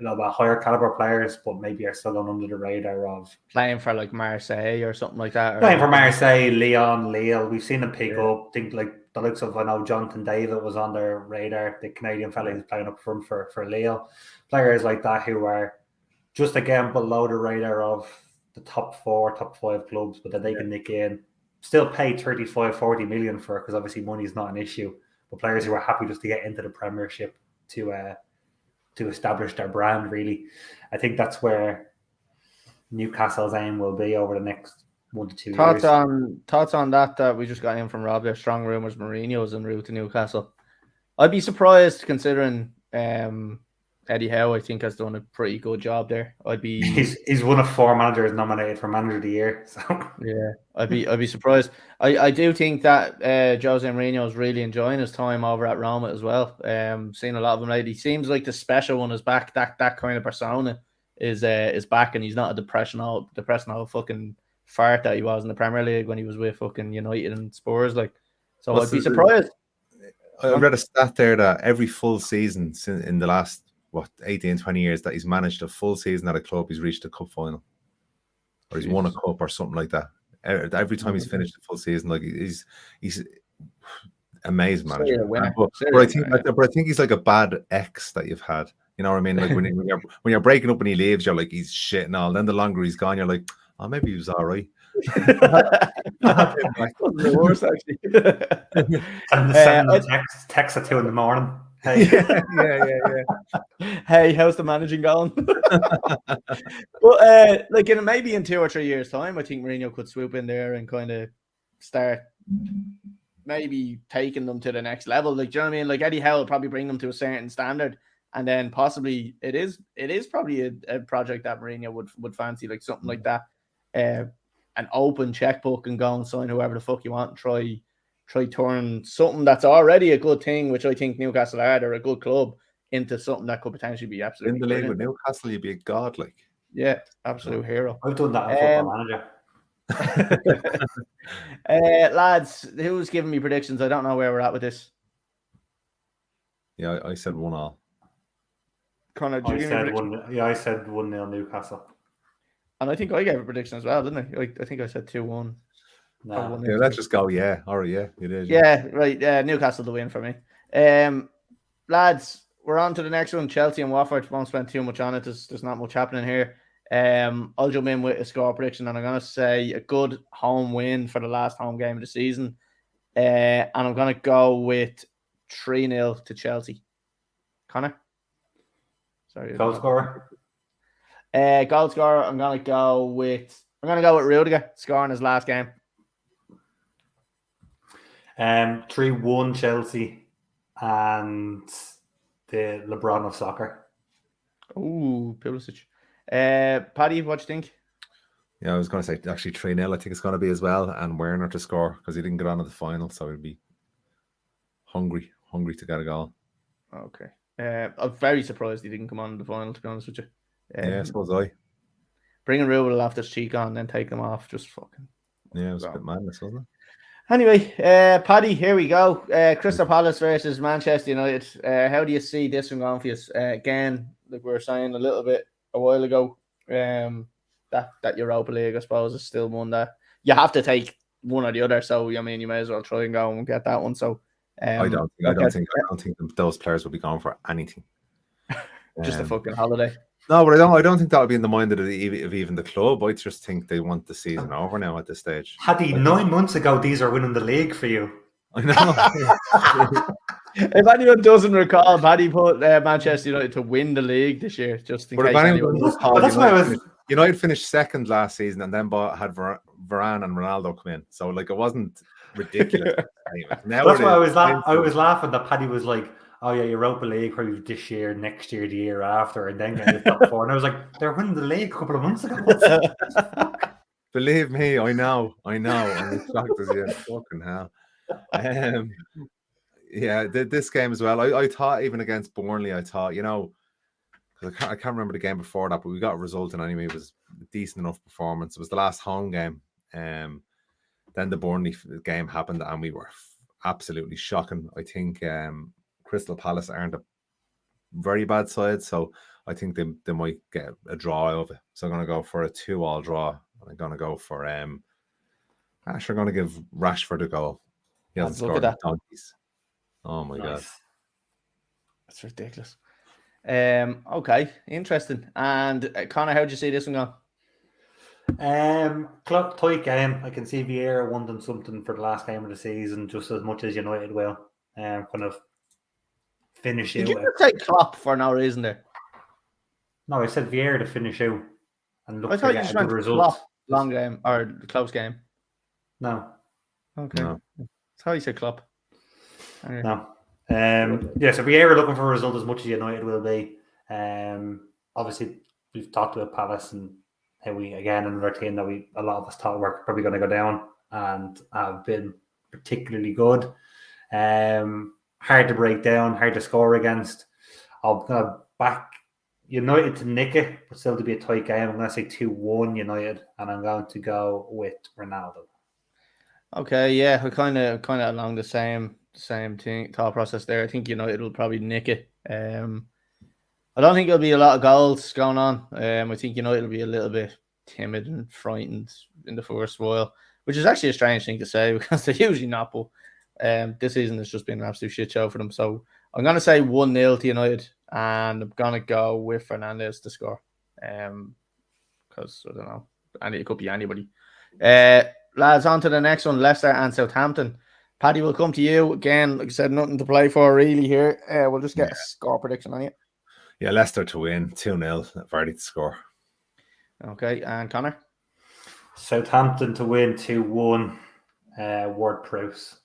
about higher caliber players, but maybe are still going under the radar of playing for like Marseille or something like that. Playing for Marseille, Lyon, Lille. We've seen them pick up. Think like the likes of, I know Jonathan David was on their radar, the Canadian fella who's playing up front for Lille. Players like that who are just again below the radar of the top 4, top 5 clubs, but that they can nick in, still pay 35, 40 million for it, because obviously money is not an issue. But players who are happy just to get into the Premiership to establish their brand, really. I think that's where Newcastle's aim will be over the next 1 to 2 years. Thoughts on that we just got in from Rob. There's strong rumours Mourinho's en route to Newcastle. I'd be surprised considering Eddie Howe, I think, has done a pretty good job there. He's one of 4 managers nominated for Manager of the Year. So yeah, I'd be surprised. I do think that Jose Mourinho is really enjoying his time over at Roma as well. Seen a lot of him lately. Seems like the special one is back. That kind of persona is back, and he's not a depressional fucking fart that he was in the Premier League when he was with fucking United and Spurs. Like, so I'd be surprised. I read a stat there that every full season in the last 18, 20 years that he's managed a full season at a club, he's reached a cup final, or he's won a cup or something like that. Every time he's finished a full season, like he's amazing manager. But I think he's like a bad ex that you've had. You know what I mean? Like when you're breaking up and he leaves, you're like, he's shit and all. Then the longer he's gone, you're like, oh, maybe he was all right. The worst, actually. And text at 2 a.m. Hey. Yeah. Hey, how's the managing going? But like maybe in 2 or 3 years' time, I think Mourinho could swoop in there and kind of start maybe taking them to the next level. Like, do you know what I mean? Like Eddie Howe will probably bring them to a certain standard, and then possibly it is probably a project that Mourinho would fancy, like something like that. An open checkbook and go and sign whoever the fuck you want and try turn something that's already a good thing, which I think Newcastle are, they're a good club, into something that could potentially be absolutely in the league with Newcastle. You'd be a god, like. Yeah, absolute hero. I've done that in Football Manager. Lads, who's giving me predictions? I don't know where we're at with this. Yeah, I said 1-1. Conor, I said 1-0 Newcastle. And I think I gave a prediction as well, didn't I? I think I said 2-1. No. Yeah, let's just go. Yeah, all right. Yeah, it is. Yeah, right. Newcastle the win for me. Lads, we're on to the next one. Chelsea and Watford. Won't spend too much on it. There's not much happening here. I'll jump in with a score prediction, and I'm going to say a good home win for the last home game of the season. And I'm going to go with 3-0 to Chelsea. Conor? Sorry. Goal scorer? Goal scorer, I'm going to go with Rudiger scoring his last game. 3-1 Chelsea and the LeBron of soccer. Ooh, Pulisic. Paddy, what do you think? Yeah, I was going to say actually 3-0. I think it's going to be as well, and Werner to score because he didn't get on at the final, so he'd be hungry to get a goal. Okay. I'm very surprised he didn't come on in the final, to be honest with you. Yeah, I suppose I. Bringing Ruben Loftus-Cheek on, then take him off, just fucking. Yeah, it was a bit madness, wasn't Anyway, Paddy, here we go. Crystal Palace versus Manchester United. How do you see this one going for you? Again, like we were saying a little bit a while ago, that Europa League, I suppose, is still one that you have to take one or the other. So I mean, you may as well try and go and get that one. So I don't think those players will be going for anything. Just a fucking holiday. No, but I don't think that would be in the mind of even the club. I just think they want the season over now at this stage. Paddy, 9 months ago, these are winning the league for you. I know. If anyone doesn't recall, Paddy put Manchester United to win the league this year. Just in case anyone was United finished second last season and then had Varane and Ronaldo come in. So like it wasn't ridiculous. Anyway, now that's why I was laughing that Paddy was like, "Oh yeah, Europa League probably this year, next year, the year after, and then getting the top four." And I was like, "They're winning the league a couple of months ago." Believe me, I know. I'm as shocked as you. Fucking hell. Yeah, this game as well. I thought even against Burnley, because I can't remember the game before that, but we got a result and anyway, it was a decent enough performance. It was the last home game. Then the Burnley game happened and we were absolutely shocking. I think Crystal Palace aren't a very bad side, so I think they might get a draw of it. So I'm going to go for a 2-2 draw. I'm going to go for I'm going to give Rashford a goal. He hasn't scored donkeys. Oh my god, that's ridiculous. Okay, interesting. And Conor, how did you see this one go? Tight game. I can see Vieira wanting something for the last game of the season, just as much as United will. Kind of finish out. Did you just say Klopp for no reason there? No, I said Vieira to finish out and look I thought you just meant result. Long game or close game. No. Okay. No. That's how you said Klopp. Okay. No. So Vieira looking for a result as much as United will be. Obviously, we've talked about Palace and how we, again, another team that a lot of us thought were probably going to go down and have been particularly good. Hard to break down, hard to score against. I'll back United to nick it, but still to be a tight game. I'm going to say 2-1 United, and I'm going to go with Ronaldo. Okay, yeah, we're kind of along the same thought process there. I think United will probably nick it. I don't think there'll be a lot of goals going on. I think United will be a little bit timid and frightened in the first while, which is actually a strange thing to say because they're usually not. But this season has just been an absolute shit show for them. So I'm going to say 1-0 to United, and I'm going to go with Fernandes to score. Because I don't know, it could be anybody. Lads, on to the next one, Leicester and Southampton. Paddy, will come to you again. Like I said, nothing to play for really here. We'll just get a score prediction on you. Yeah, Leicester to win 2-0. Vardy to score. Okay, and Conor? Southampton to win 2-1. Ward-Prowse.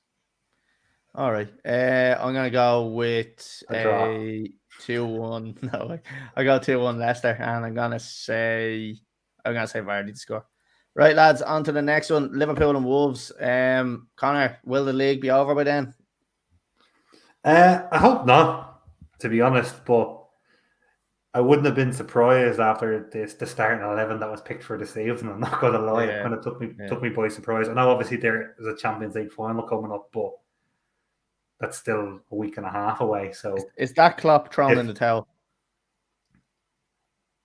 All right. I'm going to go with a 2-1. No, I go 2-1 Leicester, and I'm going to say Vardy to score. Right, lads, on to the next one. Liverpool and Wolves. Conor, will the league be over by then? I hope not, to be honest, but I wouldn't have been surprised after the starting 11 that was picked for this evening. I'm not going to lie. It kind of took me by surprise. I know obviously there is a Champions League final coming up, but that's still a week and a half away. So is that Klopp thrown in the towel?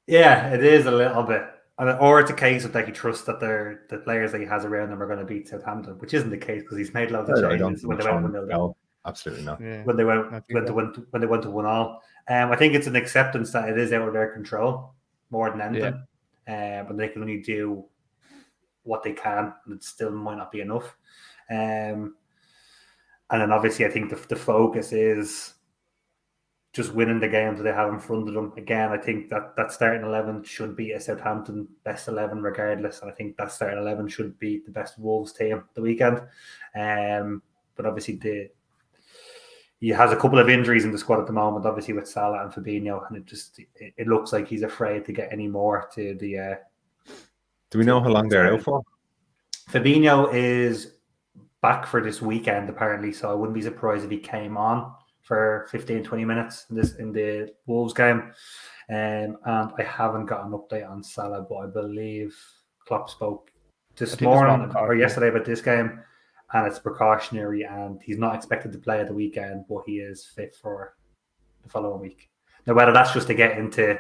Yeah, it is a little bit. Or it's a case of that he trusts that the players that he has around him are going to beat Southampton, which isn't the case because he's made loads of changes when they went 1-0. Absolutely not. Yeah. When they went to 1-1. I think it's an acceptance that it is out of their control more than anything. But they can only do what they can, and it still might not be enough. And then obviously I think the focus is just winning the games that they have in front of them. Again, I think that starting 11 should be a Southampton best 11 regardless. And I think that starting 11 should be the best Wolves team the weekend. But obviously he has a couple of injuries in the squad at the moment, obviously with Salah and Fabinho. And it looks like he's afraid to get any more to the... Do we know how long they're out for? Fabinho is back for this weekend, apparently. So I wouldn't be surprised if he came on for 15-20 minutes in the Wolves game. And I haven't got an update on Salah, but I believe Klopp spoke this morning or yesterday about this game. and it's precautionary, and he's not expected to play at the weekend, but he is fit for the following week. Now, whether that's just to get into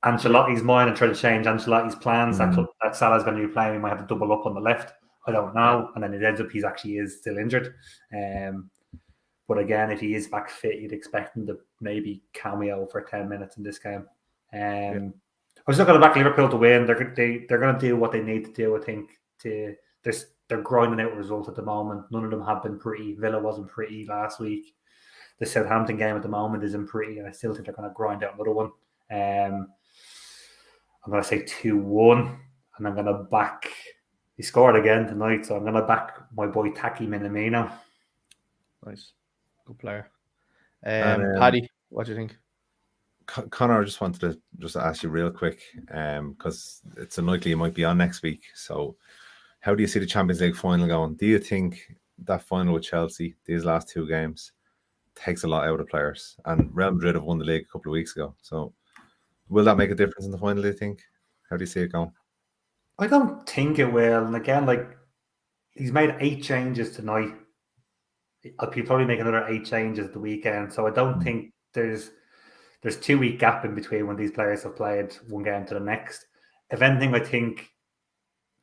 Ancelotti's mind and try to change Ancelotti's plans, that Salah's going to be playing, we might have to double up on the left. I don't know. And then it ends up he actually is still injured. But again, if he is back fit, you'd expect him to maybe cameo for 10 minutes in this game. I'm still going to back Liverpool to win. They're going to do what they need to do, I think. They're grinding out results at the moment. None of them have been pretty. Villa wasn't pretty last week. The Southampton game at the moment isn't pretty, and I still think they're going to grind out another one. I'm going to say 2-1, and I'm going to back. He scored again tonight, so I'm going to back my boy Taki Minamino. Nice. Good player. Paddy, what do you think? Conor, I just wanted to just ask you real quick, because it's unlikely you might be on next week. So how do you see the Champions League final going? Do you think that final with Chelsea, these last two games, takes a lot out of players? And Real Madrid have won the league a couple of weeks ago. So will that make a difference in the final, do you think? How do you see it going? I don't think it will. And again, like, he's made 8 changes tonight. He'll probably make another 8 changes at the weekend. So I don't think there's 2-week gap in between when these players have played one game to the next. If anything, I think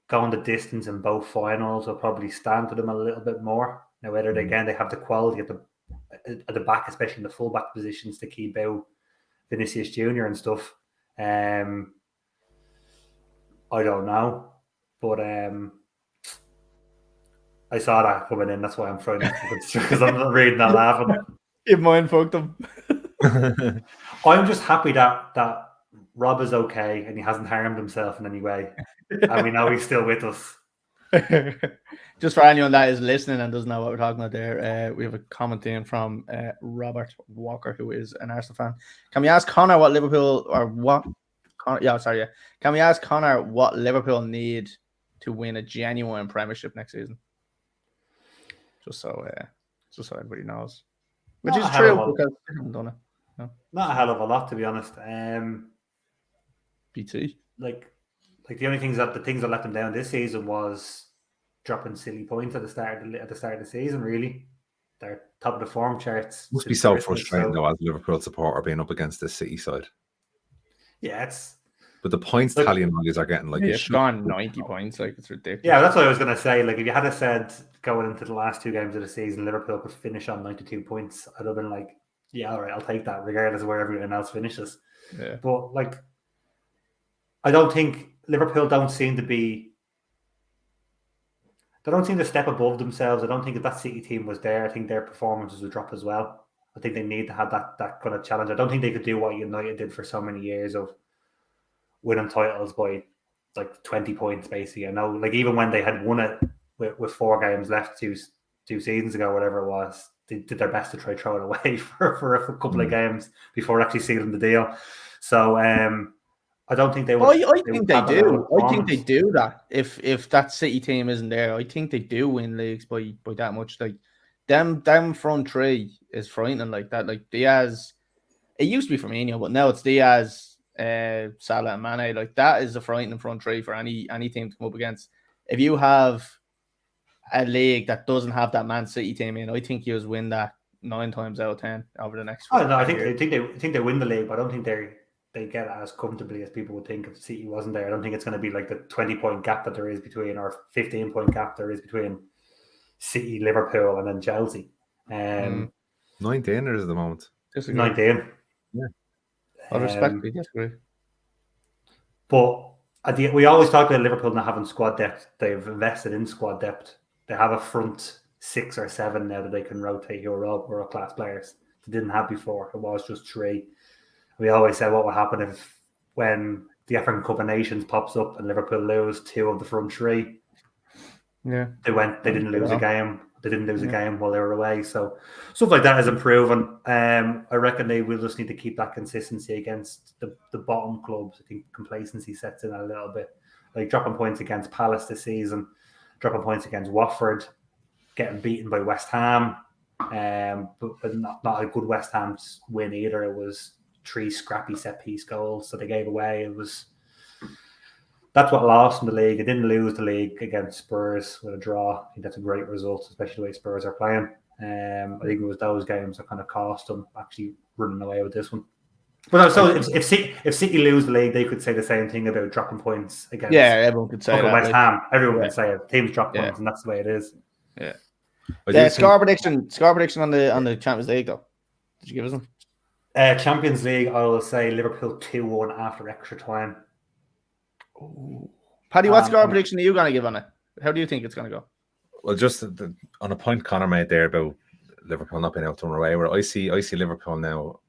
going the distance in both finals will probably stand to them a little bit more. Now, whether they have the quality at the back, especially in the full-back positions, to keep out Vinicius Jr. and stuff, I don't know. But I saw that coming in. That's why I'm throwing it, because I'm not reading that laughing. Your mind fucked him. I'm just happy that Rob is okay and he hasn't harmed himself in any way. And we know he's still with us. Just for anyone that is listening and doesn't know what we're talking about there, we have a comment in from Robert Walker, who is an Arsenal fan. Can we ask Conor what Liverpool or what? Can we ask Conor what Liverpool need to win a genuine Premiership next season? Just so everybody knows, which is true because they haven't done it. No. Not a hell of a lot, to be honest. BT, like the only things that let them down this season was dropping silly points at the start of the season. Really, they're top of the form charts. Must be so frustrating though, as a Liverpool supporter, being up against the City side. Yeah, but the points tally and values are getting like it's gone 90 points. Like, it's ridiculous. Yeah, that's what I was going to say. Like, if you had said going into the last 2 games of the season, Liverpool could finish on 92 points, I'd have been like, yeah, all right, I'll take that, regardless of where everyone else finishes. Yeah. But like, I don't think Liverpool don't seem to step above themselves. I don't think if that City team was there, I think their performances would drop as well. I think they need to have that kind of challenge. I don't think they could do what United did for so many years of winning titles by like 20 points, basically. I know, like, even when they had won it with 4 games left two seasons ago, whatever it was, they did their best to try throw it away for a couple of games before actually sealing the deal. So I don't think they would. I think they do. I think they do that. If that City team isn't there, I think they do win leagues by that much. Like, them front three is frightening like that. Like, Diaz, it used to be Firmino, but now it's Diaz, Salah and Mane. Like, that is a frightening front three for any team to come up against. If you have a league that doesn't have that Man City team in, I think you'll win that 9 times out of 10 over the next. Oh no, I think they win the league, but I don't think they get it as comfortably as people would think if City wasn't there. I don't think it's going to be like the 20-point gap that there is between, or 15-point gap there is between City, Liverpool, and then Chelsea. 19 at the moment. 19. Yeah. I respectfully disagree. But we always talk about Liverpool not having squad depth. They've invested in squad depth. They have a front 6 or 7 now that they can rotate your world-class players. They didn't have before. It was just 3. We always said what would happen when the African Cup of Nations pops up and Liverpool lose 2 of the front 3. Yeah, they didn't lose a game. They didn't lose a game while they were away. So stuff like that is improving. I reckon they will just need to keep that consistency against the bottom clubs. I think complacency sets in a little bit. Like dropping points against Palace this season, dropping points against Watford, getting beaten by West Ham, but not a good West Ham win either. It was 3 scrappy set piece goals that they gave away. That's what lost in the league. It didn't lose the league against Spurs with a draw. I think that's a great result, especially the way Spurs are playing. I think it was those games that kind of cost them actually running away with this one. But so if City lose the league, they could say the same thing about dropping points against. Yeah, everyone could say that. West Ham, everyone can say it. Teams drop points, and that's the way it is. Yeah. Score prediction on the Champions League though. Did you give us one? Champions League, I will say Liverpool 2-1 after extra time. Ooh. Paddy, what score prediction are you going to give on it? How do you think it's going to go? Well, just on a point Conor made there about Liverpool not being able to run away, where I see Liverpool now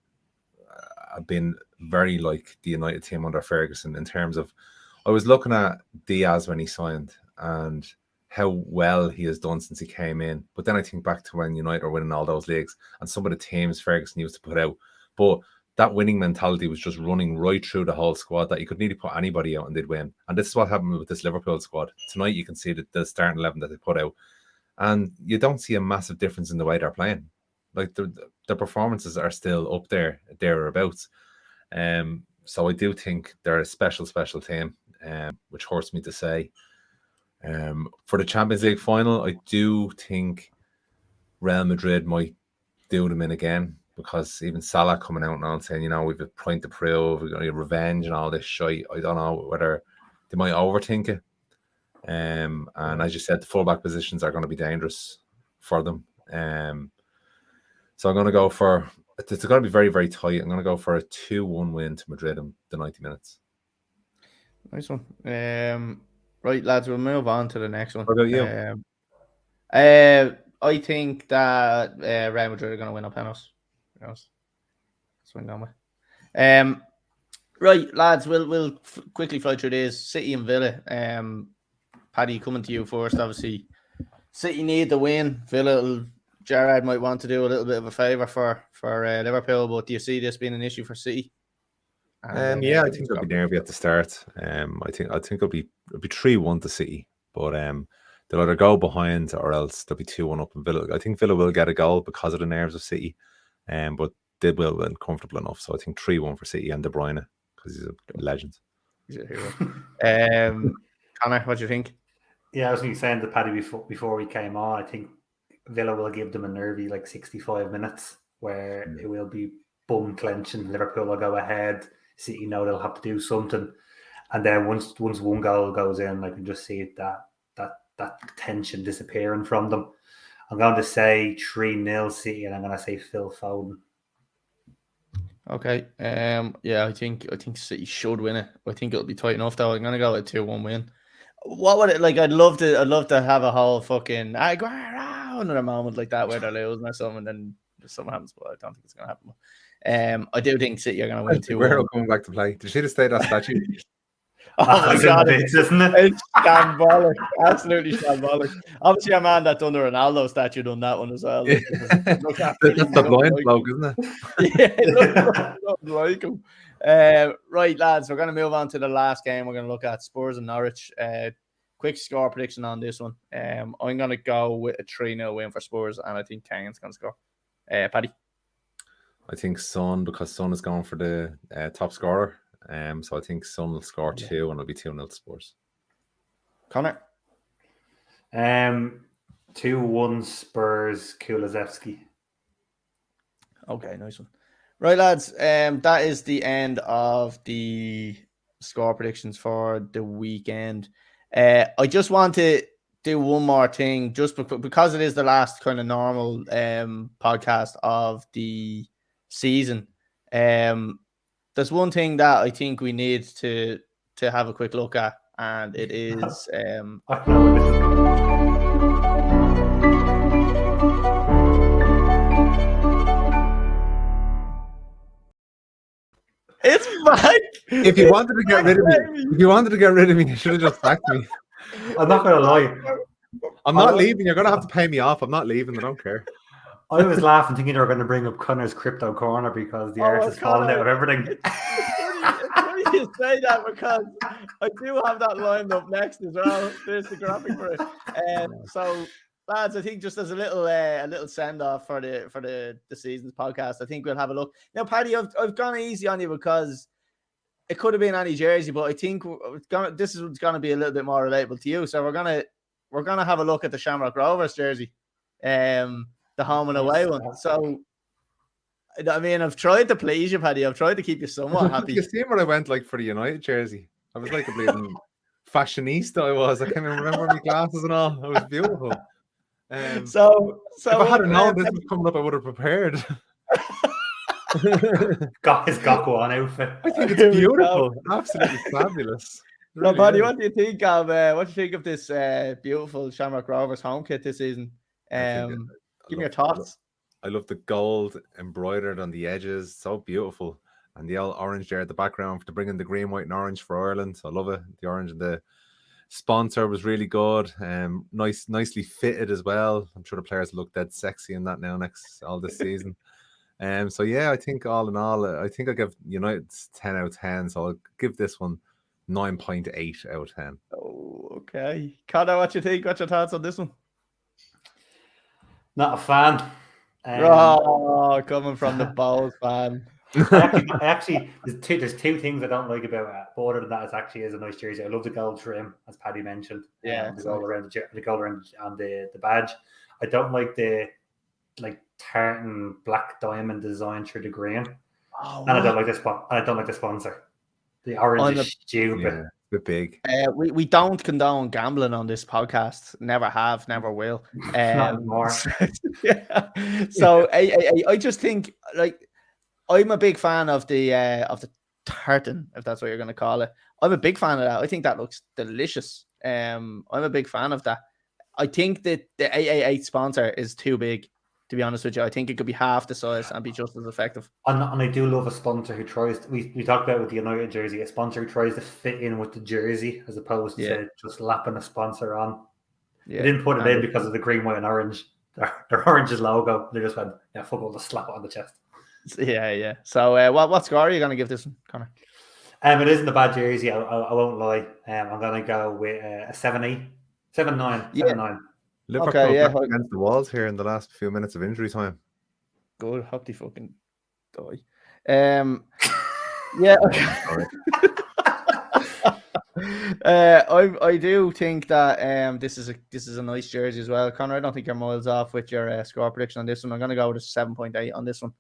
have been very like the United team under Ferguson in terms of, I was looking at Diaz when he signed and how well he has done since he came in. But then I think back to when United were winning all those leagues and some of the teams Ferguson used to put out. But that winning mentality was just running right through the whole squad that you could nearly put anybody out and they'd win. And this is what happened with this Liverpool squad. Tonight you can see that the starting 11 that they put out. And you don't see a massive difference in the way they're playing. Like the performances are still up there, thereabouts. So I do think they're a special team, which hurts me to say. For the Champions League final, I do think Real Madrid might do them in again, because even Salah coming out now and saying, we've a point to prove, we're going to get revenge and all this shit. I don't know whether they might overthink it. And as you said, the fullback positions are going to be dangerous for them. So I'm going to go for, it's going to be very, very tight. I'm going to go for a 2-1 win to Madrid in the 90 minutes. Nice one. Right, lads, we'll move on to the next one. What about you? I think that Real Madrid are going to win up penalties. That's what I'm going with. Right, lads, we'll quickly fly through this. City and Villa. Paddy, coming to you first. Obviously, City need the win. Villa, Gerrard might want to do a little bit of a favour for Liverpool, but do you see this being an issue for City? Yeah, I think they'll be nervy at the start. I think it'll be 3-1 to City, but they'll either go behind or else they'll be 2-1 up in Villa. I think Villa will get a goal because of the nerves of City, but they will win comfortable enough. So I think 3-1 for City and De Bruyne, because he's a legend. He's a hero. Conor, what do you think? Yeah, I was going to be saying to Paddy before we came on, I think Villa will give them a nervy 65 minutes where it will be bum clenching. Liverpool will go ahead. City know they'll have to do something, and then once one goal goes in, I can just see that tension disappearing from them. I'm going to say 3-0 City, and I'm going to say Phil Foden. Okay. Yeah, I think City should win it. I think it'll be tight enough though. I'm going to go with 2-1 win. What would it like? I'd love to have a whole fucking another moment like that where they're losing or something, and then something happens, but I don't think it's going to happen. I do think City are going to win 2-1. We're coming back to play. Did you see the state of that statue? Oh my God, isn't it? It's shambolic. Absolutely shambolic. Obviously, a man that's under Ronaldo statue done that one as well. Yeah. That's the blind bloke, isn't it? Yeah, it looks like him. Right, lads, we're going to move on to the last game. We're going to look at Spurs and Norwich. Quick score prediction on this one. I'm going to go with a 3-0 win for Spurs, and I think Kane's going to score. Paddy? I think Son, because Son is going for the top scorer. So I think Son will score 2, and it'll be 2-0 to Spurs. Conor? 2-1 Spurs, Kulusevski. Okay, nice one. Right, lads, that is the end of the score predictions for the weekend. I just want to do one more thing, just because it is the last kind of normal podcast of the season. There's one thing that I think we need to have a quick look at, and it is I know what this is. It's back. If you wanted to get rid of me, you should have just sacked me. I'm not going to lie. I'm not leaving. You're going to have to pay me off. I'm not leaving. I don't care. I was laughing thinking they were going to bring up Connor's crypto corner because the arse is falling out of everything. It's funny you say that, because I do have that lined up next as well. There's the graphic for it. So, lads, I think just as a little send off for the season's podcast, I think we'll have a look. Now, Paddy, I've gone easy on you because it could have been any jersey, but I think this is going to be a little bit more relatable to you. So we're gonna have a look at the Shamrock Rovers jersey, the home and away one. So I mean, I've tried to please you, Paddy. I've tried to keep you somewhat happy. You see what I went like for the United jersey? I was like a bleeding fashionista. I was. I can't even remember my glasses and all. It was beautiful. So if I had known this was coming up, I would have prepared. Got his Gakko on outfit. I think it's beautiful. Absolutely fabulous. Really Paddy, what do you think of this beautiful Shamrock Rovers home kit this season? Give me your thoughts. I love the gold embroidered on the edges. So beautiful. And the orange there at the background to bring in the green, white, and orange for Ireland. I love it. The orange and the sponsor was really good. Nicely fitted as well. I'm sure the players look dead sexy in that now all this season. So yeah, I think all in all, I think I give United 10 out of 10. So I'll give this one 9.8 out of 10. Oh, okay. Conor, what you think? What's your thoughts on this one? Not a fan. Coming from the Bowls fan. I actually there's two things I don't like about it. But other than that, it actually is a nice jersey. I love the gold trim, as Paddy mentioned. Yeah, the gold around and the badge. I don't like the tartan black diamond design through the green. And I don't like this one. I don't like the sponsor. The orange is stupid. Yeah, a bit big. We don't condone gambling on this podcast. Never have, never will. Not anymore. Yeah. So I just think I'm a big fan of the tartan, if that's what you're going to call it. I'm a big fan of that. I think that looks delicious. I'm a big fan of that. I think that the 888 sponsor is too big, to be honest with you. I think it could be half the size and be just as effective. And I do love a sponsor who tries. We talked about with the United jersey, a sponsor who tries to fit in with the jersey as opposed to just lapping a sponsor on. Yeah. They didn't put it in because of the green, white, and orange. Their orange's logo. They just went, yeah, fuck, we'll just slap it on the chest. Yeah. So, what score are you going to give this one, Conor? It isn't a bad jersey. I won't lie. I'm going to go with a 7-8, 7-9, 7-9. Liverpool against the walls here in the last few minutes of injury time. Good, hope they fucking die. Yeah. Okay. I do think that this is a nice jersey as well, Conor. I don't think you're miles off with your score prediction on this one. I'm going to go with a 7.8 on this one.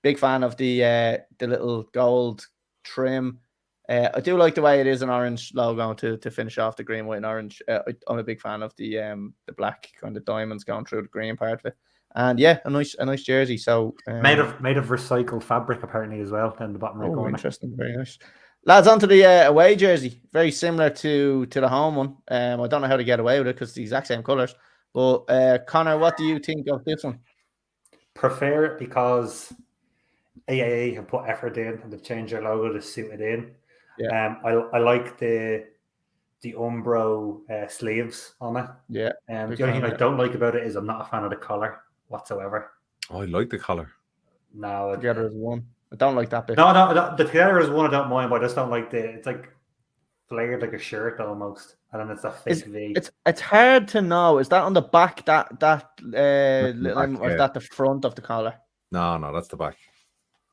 Big fan of the little gold trim. I do like the way it is an orange logo to finish off the green, white, and orange. I'm a big fan of the black kind of diamonds going through the green part of it. And yeah, a nice jersey. So made of recycled fabric apparently as well. Down the bottom right corner. Interesting, very nice. Lads, on to the away jersey. Very similar to the home one. I don't know how to get away with it because it's the exact same colours. But Conor, what do you think of this one? Prefer it because AAA have put effort in and they've changed their logo to suit it in. Yeah. I like the Umbro sleeves on it. Yeah. The only thing I don't like about it is I'm not a fan of the collar whatsoever. Oh, I like the collar. No, together as one. I don't like that bit. No, the together as one I don't mind, but I just don't like it's like flared like a shirt almost, and then it's a fake V. It's hard to know. Is that on the back that little, or is that the front of the collar? No, that's the back.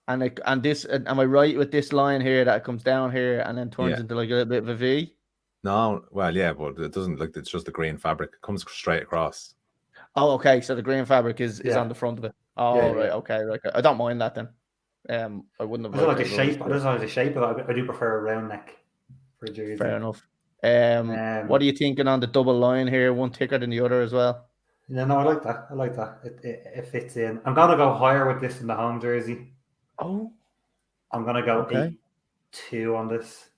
And this, am I right with this line here that it comes down here and then turns into like a little bit of a V? No, well, yeah, but it doesn't look. It's just the green fabric. It comes straight across. Oh, okay. So the green fabric is on the front of it. Oh, yeah, right. Yeah. Okay, right. I don't mind that then. I wouldn't have. I don't like the shape. I don't like the shape of it. I do prefer a round neck for a jersey. Fair enough. What are you thinking on the double line here? One thicker than the other as well. No, I like that. I like that. It fits in. I'm gonna go higher with this in the home jersey. Oh, I'm gonna go 8.2 on this.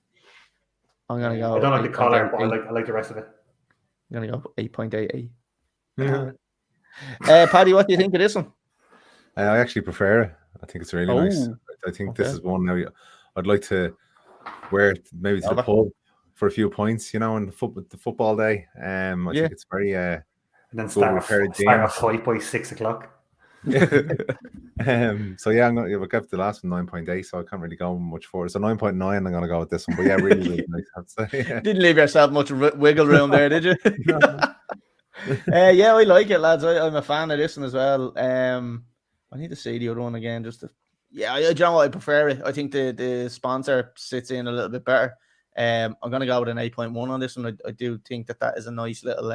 I'm gonna go. I don't like the collar, but I like the rest of it. I'm gonna go 8.88. Yeah. Paddy, what do you think of this one? I actually prefer it. I think it's really nice. I think this is one now I'd like to wear it maybe to the pub for a few points, in the football day. I think it's very and then start a fight by 6 o'clock. So yeah, I'm gonna give the last one 9.8, so I can't really go much for it. So 9.9, I'm gonna go with this one. But yeah, really nice, I'd say. Didn't leave yourself much wiggle room there, did you? Yeah, I like it, lads. I'm a fan of this one as well. I need to see the other one again just to Yeah, do you know what? I prefer it. I think the sponsor sits in a little bit better. I'm gonna go with an 8.1 on this one. I do think that is a nice little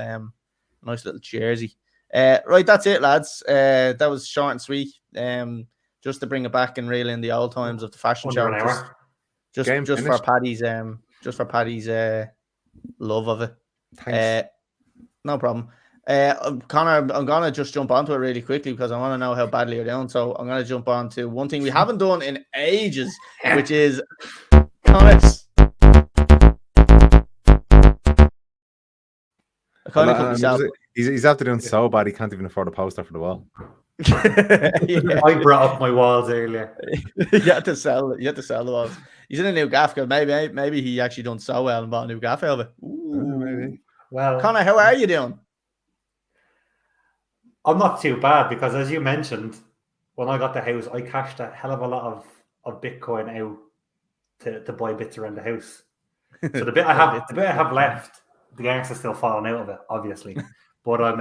jersey. Right, that's it, lads. That was short and sweet. Just to bring it back and reel in the old times of the fashion Under show. an hour. Just Finished. for Paddy's love of it. Thanks. No problem. Conor, I'm gonna just jump onto it really quickly because I want to know how badly you're doing. So I'm gonna jump on to one thing we haven't done in ages, which is comments. He's after doing so bad he can't even afford a poster for the wall. Yeah. I brought up my walls earlier. You had to sell it. You had to sell the walls. He's in a new gaff because maybe he actually done so well and bought a new gaff out of it. Maybe. Well, Conor, how are you doing? I'm not too bad because, as you mentioned, when I got the house, I cashed a hell of a lot of Bitcoin out to buy bits around the house. So the bit I have left, the arse is still falling out of it, obviously. But I'm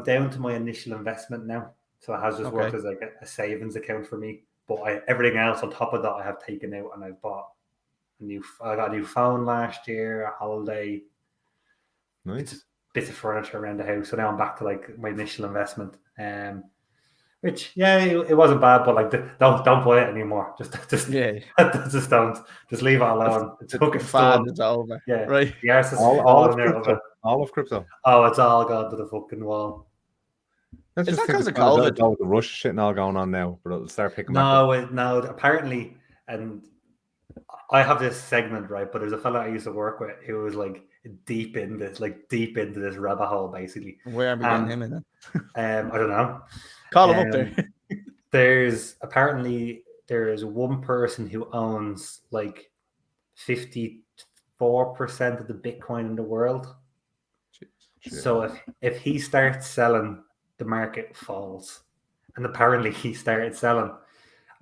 down to my initial investment now, so it has just worked as like a savings account for me. But everything else on top of that, I have taken out, and I've bought I got a new phone last year, a holiday, Nice. bits of furniture around the house. So now I'm back to like my initial investment. Which it wasn't bad, but like don't buy it anymore. Just just don't. Just leave it alone. It's fucking fad. It's over. Yeah, right. The arse is falling out of it. All of crypto. Oh, it's all gone to the fucking wall. That's Is just that because of COVID? With the Rush shit and all going on now, but it'll start picking back up. No. Apparently, and I have this segment, right? But there's a fella I used to work with who was like deep into this rabbit hole, basically. Where are we getting him in? I don't know. Call him up there. There's one person who owns like 54% of the Bitcoin in the world. Jeez. So if he starts selling, the market falls. And apparently he started selling.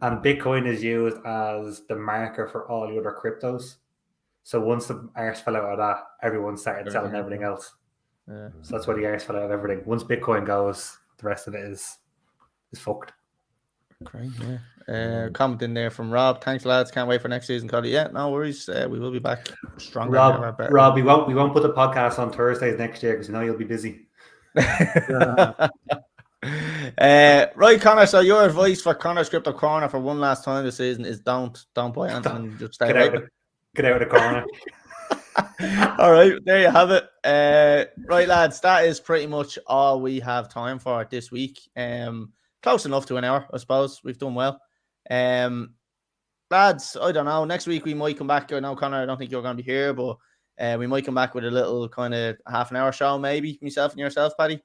And Bitcoin is used as the marker for all the other cryptos. So once the arse fell out of that, everyone started selling everything else. Yeah. So that's why the arse fell out of everything. Once Bitcoin goes, the rest of it is fucked. Great, yeah. Comment in there from Rob. Thanks, lads. Can't wait for next season, Cody. Yeah, no worries. We will be back stronger. Rob, we won't put the podcast on Thursdays next year because you know you'll be busy. Right, Conor. So your advice for Conor's Crypto Corner for one last time this season is don't buy anything and just stay away. Get out of the corner. All right, there you have it. Right, lads, that is pretty much all we have time for this week. Close enough to an hour, I suppose. We've done well. Lads, I don't know. Next week we might come back. I know, Conor, I don't think you're going to be here, but we might come back with a little kind of half an hour show, maybe, myself and yourself, Paddy.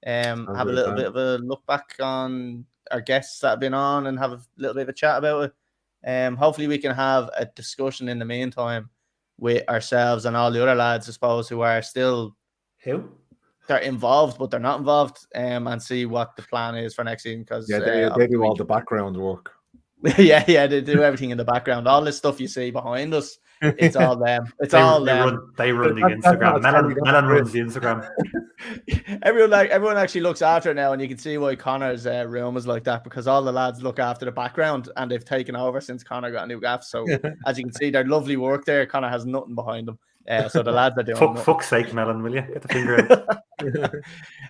Have a little bit of a look back on our guests that have been on and have a little bit of a chat about it. Hopefully we can have a discussion in the meantime with ourselves and all the other lads, I suppose, who are still they're involved, but they're not involved, and see what the plan is for next season. Because they do all the background work. yeah, they do everything in the background. All this stuff you see behind us, it's all them. It's all them. They run the Instagram. Melon runs the Instagram. Everyone actually looks after it now, and you can see why Conor's room is like that, because all the lads look after the background, and they've taken over since Conor got a new gaff. So as you can see, they're lovely work there. Conor has nothing behind them. So the lads are doing fuck's sake, Melon, will you get the finger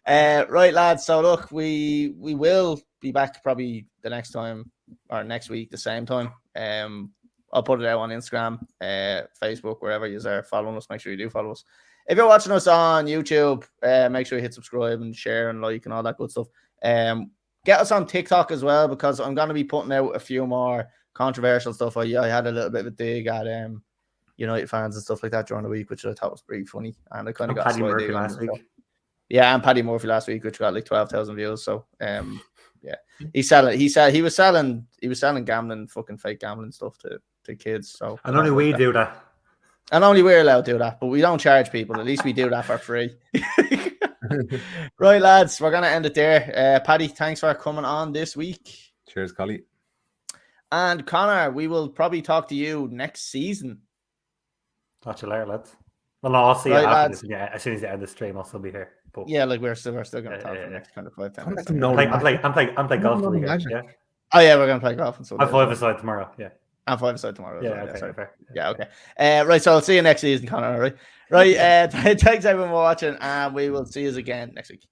out? Right, lads. So look, we will be back probably the next time or next week, the same time. I'll put it out on Instagram, Facebook, wherever you are following us. Make sure you do follow us. If you're watching us on YouTube, make sure you hit subscribe and share and like and all that good stuff. Get us on TikTok as well, because I'm going to be putting out a few more controversial stuff. I had a little bit of a dig at United fans and stuff like that during the week, which I thought was pretty funny. And I kind of got Paddy Murphy last week. Yeah, and Paddy Murphy last week, which got like 12,000 views. So yeah, he was selling gambling, fucking fake gambling stuff to kids. So and only we do that. And only we're allowed to do that, but we don't charge people. At least we do that for free. Right, lads, we're gonna end it there. Paddy, thanks for coming on this week. Cheers, Collie. And Conor, we will probably talk to you next season. Talk to you later, lads. Well, no, I'll see you after this. Yeah, as soon as you end the stream, I'll still be here. But yeah, like we're still gonna talk for the next kind of 5-10 minutes. I'm playing golf for you guys, yeah. Oh yeah, we're gonna play golf on Sunday. I'm 5-a-side tomorrow. Yeah. And 5-a-side tomorrow. Yeah. Well. Okay. Sorry. Fair. Yeah. Okay. Right. So I'll see you next season, Connor. All right. Right. Thanks everyone for watching, and we will see you again next week.